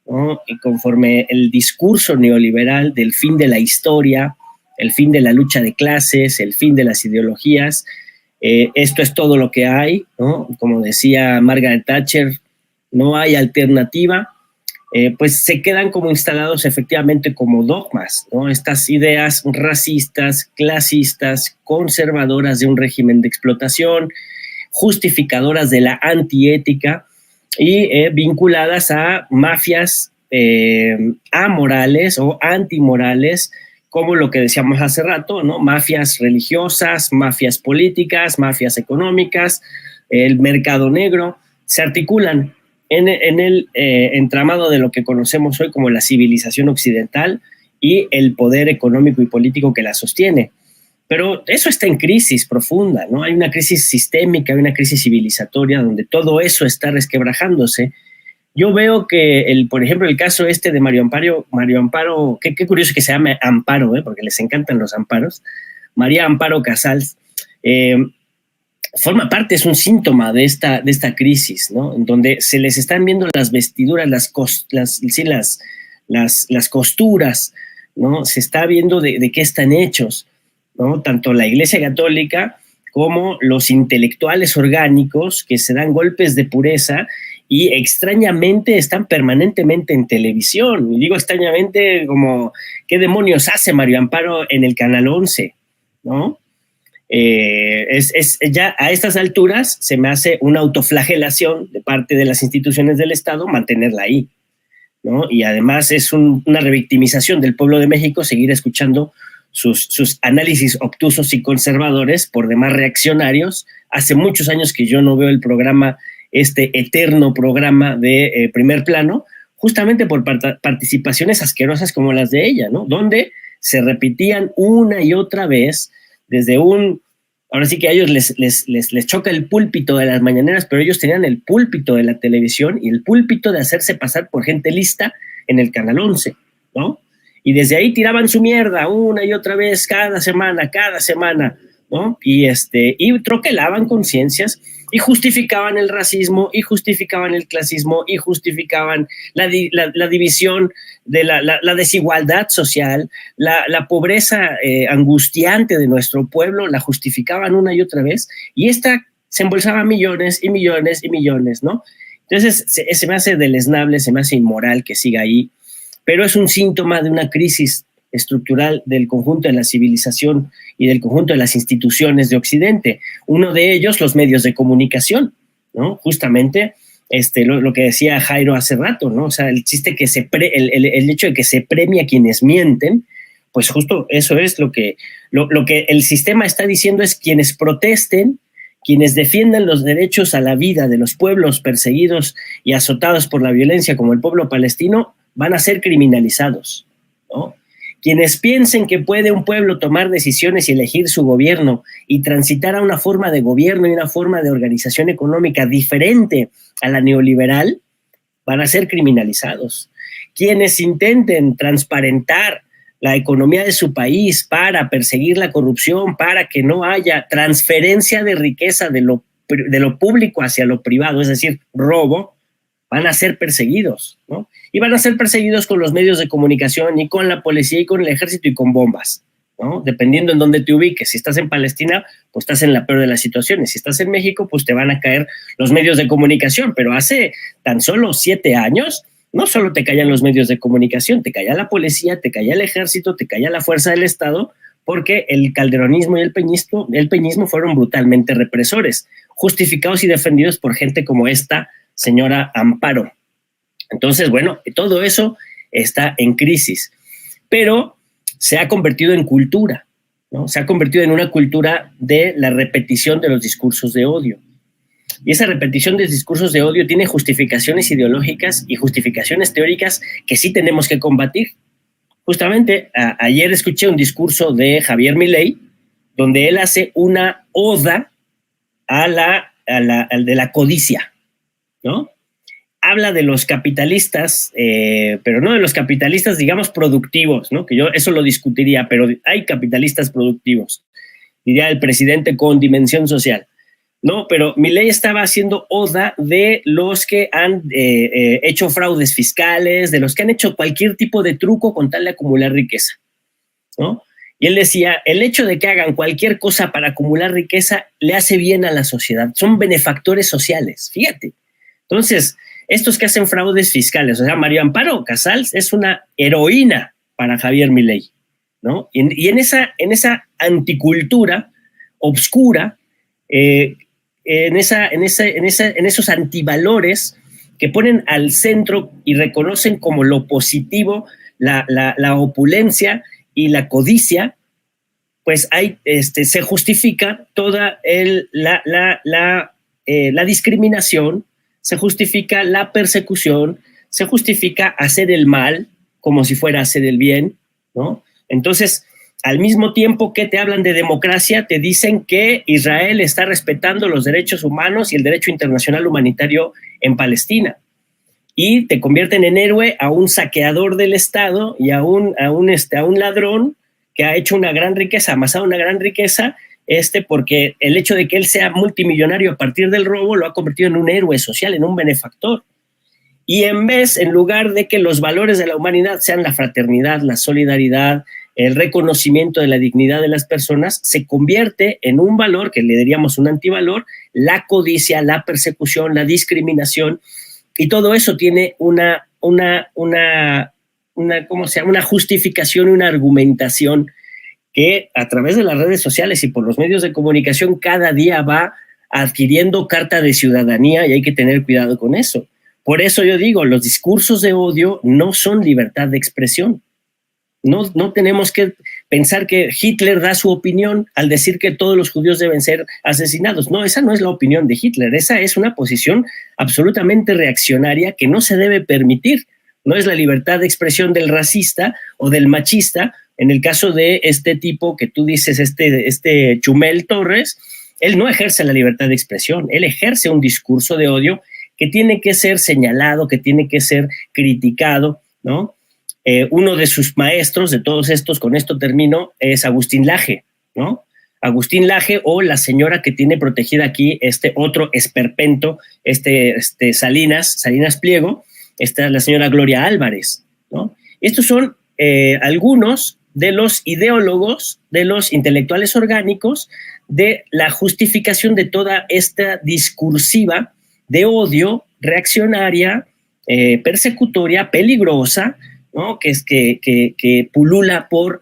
¿no? Y conforme el discurso neoliberal del fin de la historia, el fin de la lucha de clases, el fin de las ideologías, esto es todo lo que hay, ¿no? Como decía Margaret Thatcher, no hay alternativa, pues se quedan como instalados efectivamente como dogmas, ¿no? Estas ideas racistas, clasistas, conservadoras de un régimen de explotación, justificadoras de la antiética y vinculadas a mafias amorales o antimorales, como lo que decíamos hace rato, ¿no? Mafias religiosas, mafias políticas, mafias económicas, el mercado negro, se articulan en el entramado de lo que conocemos hoy como la civilización occidental y el poder económico y político que la sostiene. Pero eso está en crisis profunda, ¿no? Hay una crisis sistémica, hay una crisis civilizatoria donde todo eso está resquebrajándose. Yo veo que, por ejemplo, el caso de Mario Amparo, qué curioso que se llame Amparo, porque les encantan los amparos, María Amparo Casals, forma parte, es un síntoma de esta crisis, ¿no? En donde se les están viendo las vestiduras, las costuras, ¿no? Se está viendo de qué están hechos, ¿no? Tanto la Iglesia Católica como los intelectuales orgánicos que se dan golpes de pureza y extrañamente están permanentemente en televisión. Y digo extrañamente como, ¿qué demonios hace Mario Amparo en el Canal 11? ¿No? Ya a estas alturas se me hace una autoflagelación de parte de las instituciones del Estado mantenerla ahí, ¿no? Y además es una revictimización del pueblo de México seguir escuchando sus análisis obtusos y conservadores, por demás reaccionarios. Hace muchos años que yo no veo el programa, eterno programa de Primer Plano, justamente por participaciones asquerosas como las de ella, ¿no? Donde se repetían una y otra vez desde ahora sí que a ellos les choca el púlpito de las mañaneras, pero ellos tenían el púlpito de la televisión y el púlpito de hacerse pasar por gente lista en el Canal 11, ¿no? Y desde ahí tiraban su mierda una y otra vez, cada semana, ¿no? Y troquelaban conciencias y justificaban el racismo, y justificaban el clasismo, y justificaban la división, de la desigualdad social, la pobreza angustiante de nuestro pueblo, la justificaban una y otra vez, y esta se embolsaba millones y millones y millones, ¿no? Entonces se me hace deleznable, se me hace inmoral que siga ahí, pero es un síntoma de una crisis estructural del conjunto de la civilización y del conjunto de las instituciones de Occidente. Uno de ellos, los medios de comunicación, ¿no? Justamente lo que decía Jairo hace rato, ¿no? O sea, el chiste que el hecho de que se premia a quienes mienten, pues justo eso es lo que el sistema está diciendo, es quienes protesten, quienes defiendan los derechos a la vida de los pueblos perseguidos y azotados por la violencia, como el pueblo palestino, van a ser criminalizados, ¿no? Quienes piensen que puede un pueblo tomar decisiones y elegir su gobierno y transitar a una forma de gobierno y una forma de organización económica diferente a la neoliberal, van a ser criminalizados. Quienes intenten transparentar la economía de su país para perseguir la corrupción, para que no haya transferencia de riqueza de lo público hacia lo privado, es decir, robo, van a ser perseguidos, ¿no? Y van a ser perseguidos con los medios de comunicación y con la policía y con el ejército y con bombas, ¿no? Dependiendo en dónde te ubiques. Si estás en Palestina, pues estás en la peor de las situaciones. Si estás en México, pues te van a caer los medios de comunicación. Pero hace tan solo 7 años, no solo te caían los medios de comunicación, te caía la policía, te caía el ejército, te caía la fuerza del Estado, porque el calderonismo y el peñismo fueron brutalmente represores, justificados y defendidos por gente como esta señora Amparo. Entonces, bueno, todo eso está en crisis, pero se ha convertido en cultura, ¿no? Se ha convertido en una cultura de la repetición de los discursos de odio. Y esa repetición de discursos de odio tiene justificaciones ideológicas y justificaciones teóricas que sí tenemos que combatir. Justamente ayer escuché un discurso de Javier Milei, donde él hace una oda al de la codicia, ¿no? Habla de los capitalistas, pero no de los capitalistas, digamos, productivos, ¿no? Que yo eso lo discutiría, pero hay capitalistas productivos, diría el presidente con dimensión social. No, pero Milei estaba haciendo oda de los que han hecho fraudes fiscales, de los que han hecho cualquier tipo de truco con tal de acumular riqueza, ¿no? Y él decía, el hecho de que hagan cualquier cosa para acumular riqueza le hace bien a la sociedad, son benefactores sociales, fíjate. Entonces, estos que hacen fraudes fiscales, o sea, María Amparo Casals es una heroína para Javier Milei, ¿no? Y en esa anticultura obscura, en esos antivalores que ponen al centro y reconocen como lo positivo la opulencia y la codicia, pues se justifica toda la discriminación, se justifica la persecución, se justifica hacer el mal como si fuera hacer el bien, ¿no? Entonces, al mismo tiempo que te hablan de democracia, te dicen que Israel está respetando los derechos humanos y el derecho internacional humanitario en Palestina. Y te convierten en héroe a un saqueador del Estado y a un ladrón que ha hecho una gran riqueza, amasado una gran riqueza, porque el hecho de que él sea multimillonario a partir del robo lo ha convertido en un héroe social, en un benefactor. Y en lugar de que los valores de la humanidad sean la fraternidad, la solidaridad, el reconocimiento de la dignidad de las personas, se convierte en un valor que le diríamos un antivalor, la codicia, la persecución, la discriminación, y todo eso tiene una justificación, una argumentación que a través de las redes sociales y por los medios de comunicación cada día va adquiriendo carta de ciudadanía y hay que tener cuidado con eso. Por eso yo digo, los discursos de odio no son libertad de expresión. No tenemos que pensar que Hitler da su opinión al decir que todos los judíos deben ser asesinados. No, esa no es la opinión de Hitler. Esa es una posición absolutamente reaccionaria que no se debe permitir. No es la libertad de expresión del racista o del machista. En el caso de este tipo que tú dices, este Chumel Torres, él no ejerce la libertad de expresión. Él ejerce un discurso de odio que tiene que ser señalado, que tiene que ser criticado, ¿no? Uno de sus maestros, de todos estos, con esto termino, es Agustín Laje, ¿no? Agustín Laje, o la señora que tiene protegida aquí otro esperpento, Salinas Pliego, la señora Gloria Álvarez, ¿no? Estos son algunos de los ideólogos, de los intelectuales orgánicos, de la justificación de toda esta discursiva de odio reaccionaria, persecutoria, peligrosa, ¿no? que pulula por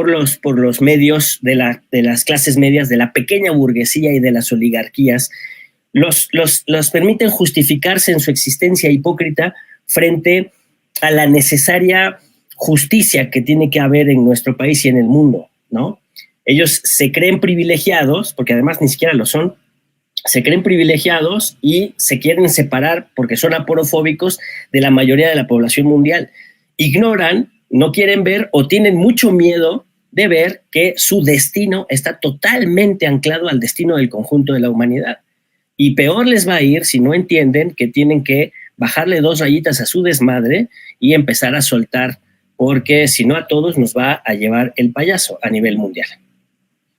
los medios de las clases medias, de la pequeña burguesía y de las oligarquías, los permiten justificarse en su existencia hipócrita frente a la necesaria justicia que tiene que haber en nuestro país y en el mundo, ¿no? Ellos se creen privilegiados, porque además ni siquiera lo son, se creen privilegiados y se quieren separar porque son aporofóbicos de la mayoría de la población mundial. Ignoran, no quieren ver o tienen mucho miedo de ver que su destino está totalmente anclado al destino del conjunto de la humanidad. Y peor les va a ir si no entienden que tienen que bajarle 2 rayitas a su desmadre y empezar a soltar, porque si no a todos nos va a llevar el payaso a nivel mundial.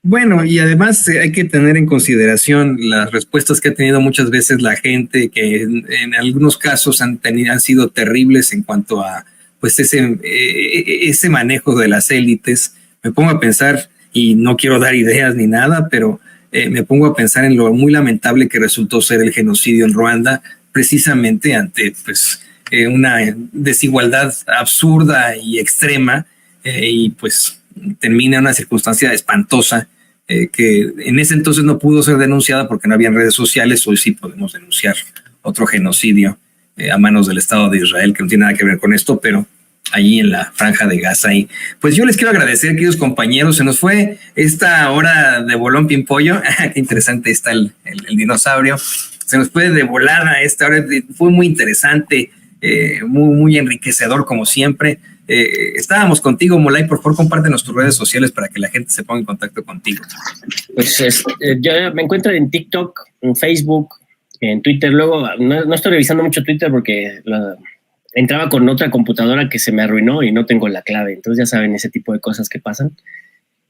Bueno, y además hay que tener en consideración las respuestas que ha tenido muchas veces la gente, que en algunos casos han sido terribles en cuanto a pues ese manejo de las élites. Me pongo a pensar, y no quiero dar ideas ni nada, pero me pongo a pensar en lo muy lamentable que resultó ser el genocidio en Ruanda, precisamente ante pues una desigualdad absurda y extrema, y pues termina en una circunstancia espantosa, que en ese entonces no pudo ser denunciada porque no había redes sociales. Hoy sí podemos denunciar otro genocidio a manos del Estado de Israel, que no tiene nada que ver con esto, pero allí en la Franja de Gaza. Y pues yo les quiero agradecer, queridos compañeros, se nos fue esta hora de bolón pimpollo. Qué interesante está el dinosaurio. se nos puede de volada esta hora. Fue muy interesante, muy enriquecedor como siempre. Estábamos contigo, Molay. Por favor, compártenos tus redes sociales para que la gente se ponga en contacto contigo. Pues yo me encuentro en TikTok, en Facebook, en Twitter. Luego no estoy revisando mucho Twitter porque entraba con otra computadora que se me arruinó y no tengo la clave. Entonces ya saben ese tipo de cosas que pasan.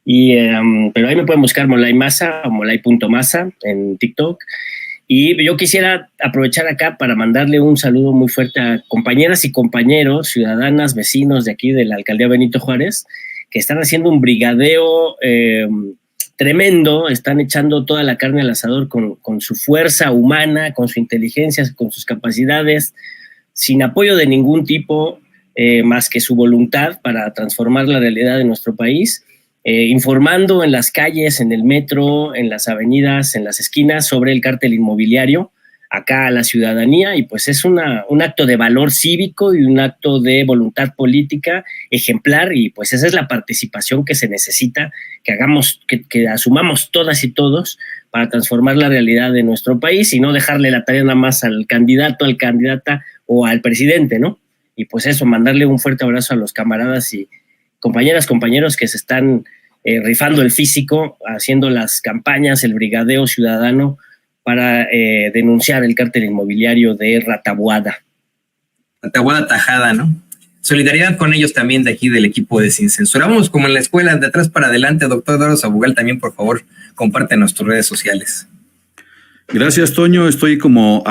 Pero ahí me pueden buscar Molay Maza o molay.maza en TikTok. Y yo quisiera aprovechar acá para mandarle un saludo muy fuerte a compañeras y compañeros, ciudadanas, vecinos de aquí de la Alcaldía Benito Juárez, que están haciendo un brigadeo tremendo, están echando toda la carne al asador con su fuerza humana, con su inteligencia, con sus capacidades, sin apoyo de ningún tipo, más que su voluntad para transformar la realidad de nuestro país. Informando en las calles, en el metro, en las avenidas, en las esquinas sobre el cártel inmobiliario acá a la ciudadanía, y pues es un acto de valor cívico y un acto de voluntad política ejemplar, y pues esa es la participación que se necesita, que hagamos, que asumamos todas y todos para transformar la realidad de nuestro país y no dejarle la tarea nada más al candidato, al candidata o al presidente, ¿no? Y pues eso, mandarle un fuerte abrazo a los camaradas y compañeras, compañeros que se están rifando el físico, haciendo las campañas, el brigadeo ciudadano para denunciar el cártel inmobiliario de Ratabuada. Ratabuada Tajada, ¿no? Solidaridad con ellos también de aquí del equipo de Sin Censura. Vamos como en la escuela, de atrás para adelante. Doctor Eduardo Sabugal, también por favor, compártenos tus redes sociales. Gracias, Toño. Estoy como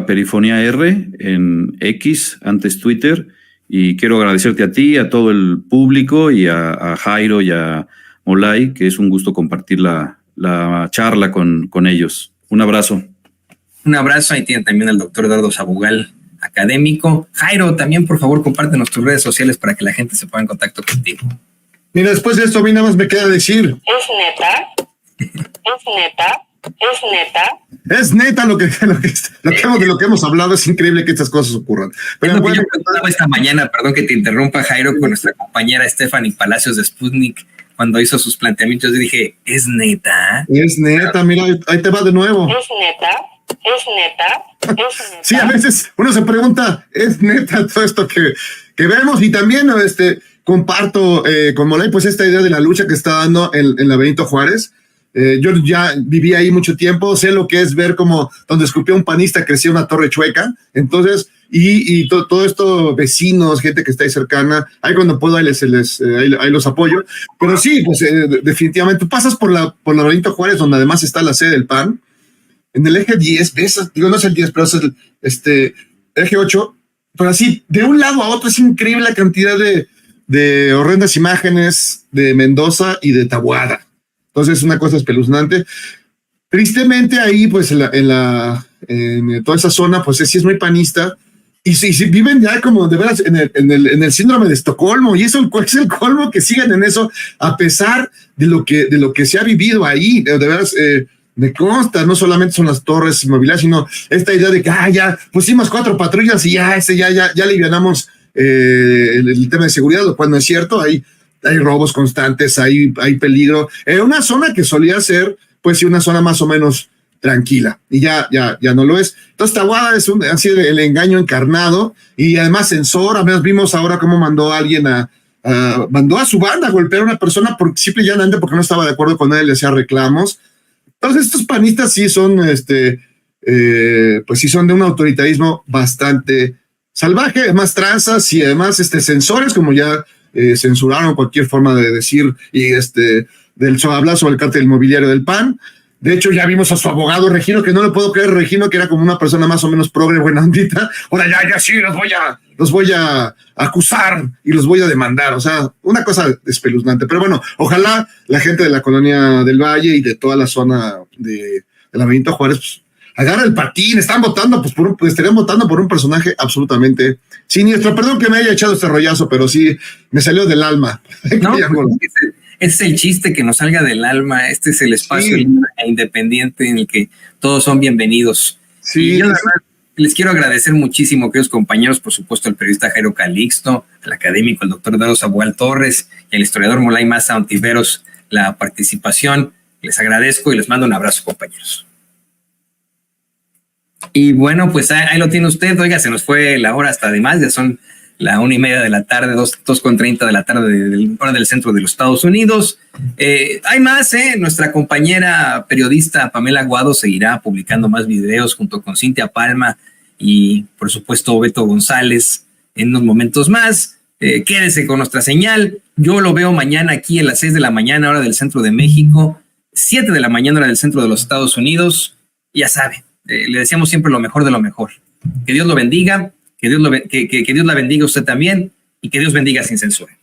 @perifoniar en X, antes Twitter. Y quiero agradecerte a ti, a todo el público y a Jairo y a Molay, que es un gusto compartir la charla con ellos. Un abrazo. Un abrazo. Ahí tienen también al doctor Eduardo Sabugal, académico. Jairo, también por favor compártenos tus redes sociales para que la gente se ponga en contacto contigo. Mira, después de esto a mí nada más me queda decir. ¿Es neta? ¿Es neta? ¿Es neta? Es neta lo que hemos hablado. Es increíble que estas cosas ocurran. Pero es lo bueno, que yo preguntaba esta mañana, perdón que te interrumpa, Jairo, con nuestra compañera Stephanie Palacios de Sputnik, cuando hizo sus planteamientos. Yo dije, ¿es neta? Es neta, mira, ahí te va de nuevo. ¿Es neta? ¿Es neta? ¿Es neta? Sí, a veces uno se pregunta, ¿es neta todo esto que vemos? Y también comparto con Molay pues esta idea de la lucha que está dando en la Benito Juárez. Yo ya viví ahí mucho tiempo, sé lo que es ver como donde escupió un panista crecía una torre chueca. Entonces, y todo esto, vecinos, gente que está ahí cercana, ahí cuando puedo ahí los apoyo. Pero sí, pues definitivamente, tú pasas por la Benito Juárez, donde además está la sede del PAN, en el eje 10, ves, digo, no es el 10, pero es el eje 8, pero así, de un lado a otro, es increíble la cantidad de horrendas imágenes de Mendoza y de Taboada. Entonces es una cosa espeluznante. Tristemente ahí, pues en toda esa zona, pues sí es muy panista, y si viven ya como de veras en el síndrome de Estocolmo, y eso es el colmo que sigan en eso, a pesar de lo que se ha vivido ahí. De veras, me consta, no solamente son las torres inmobiliarias, sino esta idea de que ya pusimos 4 patrullas y ya alivianamos el tema de seguridad, lo cual no es cierto. Hay robos constantes, hay peligro. Una zona que solía ser, pues sí, una zona más o menos tranquila, y ya no lo es. Entonces Taboada es así el engaño encarnado, y además censor. Además vimos ahora cómo mandó a alguien mandó a su banda a golpear a una persona simple y llanamente porque no estaba de acuerdo con él, le hacía reclamos. Entonces estos panistas sí son, pues sí son de un autoritarismo bastante salvaje, además tranzas y además censores, como ya censuraron cualquier forma de decir y hablar sobre el cártel inmobiliario del PAN. De hecho, ya vimos a su abogado Regino, que no lo puedo creer, Regino, que era como una persona más o menos progre, buena ondita. Ahora ya sí, los voy a acusar y los voy a demandar. O sea, una cosa espeluznante. Pero bueno, ojalá la gente de la Colonia del Valle y de toda la zona de la Benito Juárez, pues, agarra el patín. Estarían votando por un personaje absolutamente siniestro. Perdón que me haya echado este rollazo, pero sí me salió del alma. No, es el chiste, que nos salga del alma. Este es el espacio libre e independiente en el que todos son bienvenidos. Sí, y yo, la verdad, les quiero agradecer muchísimo, queridos compañeros, por supuesto al periodista Jairo Calixto, al académico, el doctor Eduardo Sabugal Torres y al historiador Molay Maza Ontiveros la participación. Les agradezco y les mando un abrazo, compañeros. Y bueno, pues ahí lo tiene usted. Oiga, se nos fue la hora hasta de más, ya son la 1:30 de la tarde, 2:30 de la tarde, hora del centro de los Estados Unidos. Hay más, nuestra compañera periodista Pamela Aguado seguirá publicando más videos junto con Cintia Palma y, por supuesto, Beto González en unos momentos más. Quédese con nuestra señal. Yo lo veo mañana aquí a las 6 de la mañana, hora del centro de México, 7 de la mañana, hora del centro de los Estados Unidos. Ya sabe, le deseamos siempre lo mejor de lo mejor. Que Dios lo bendiga, que Dios la bendiga a usted también y que Dios bendiga sin censura.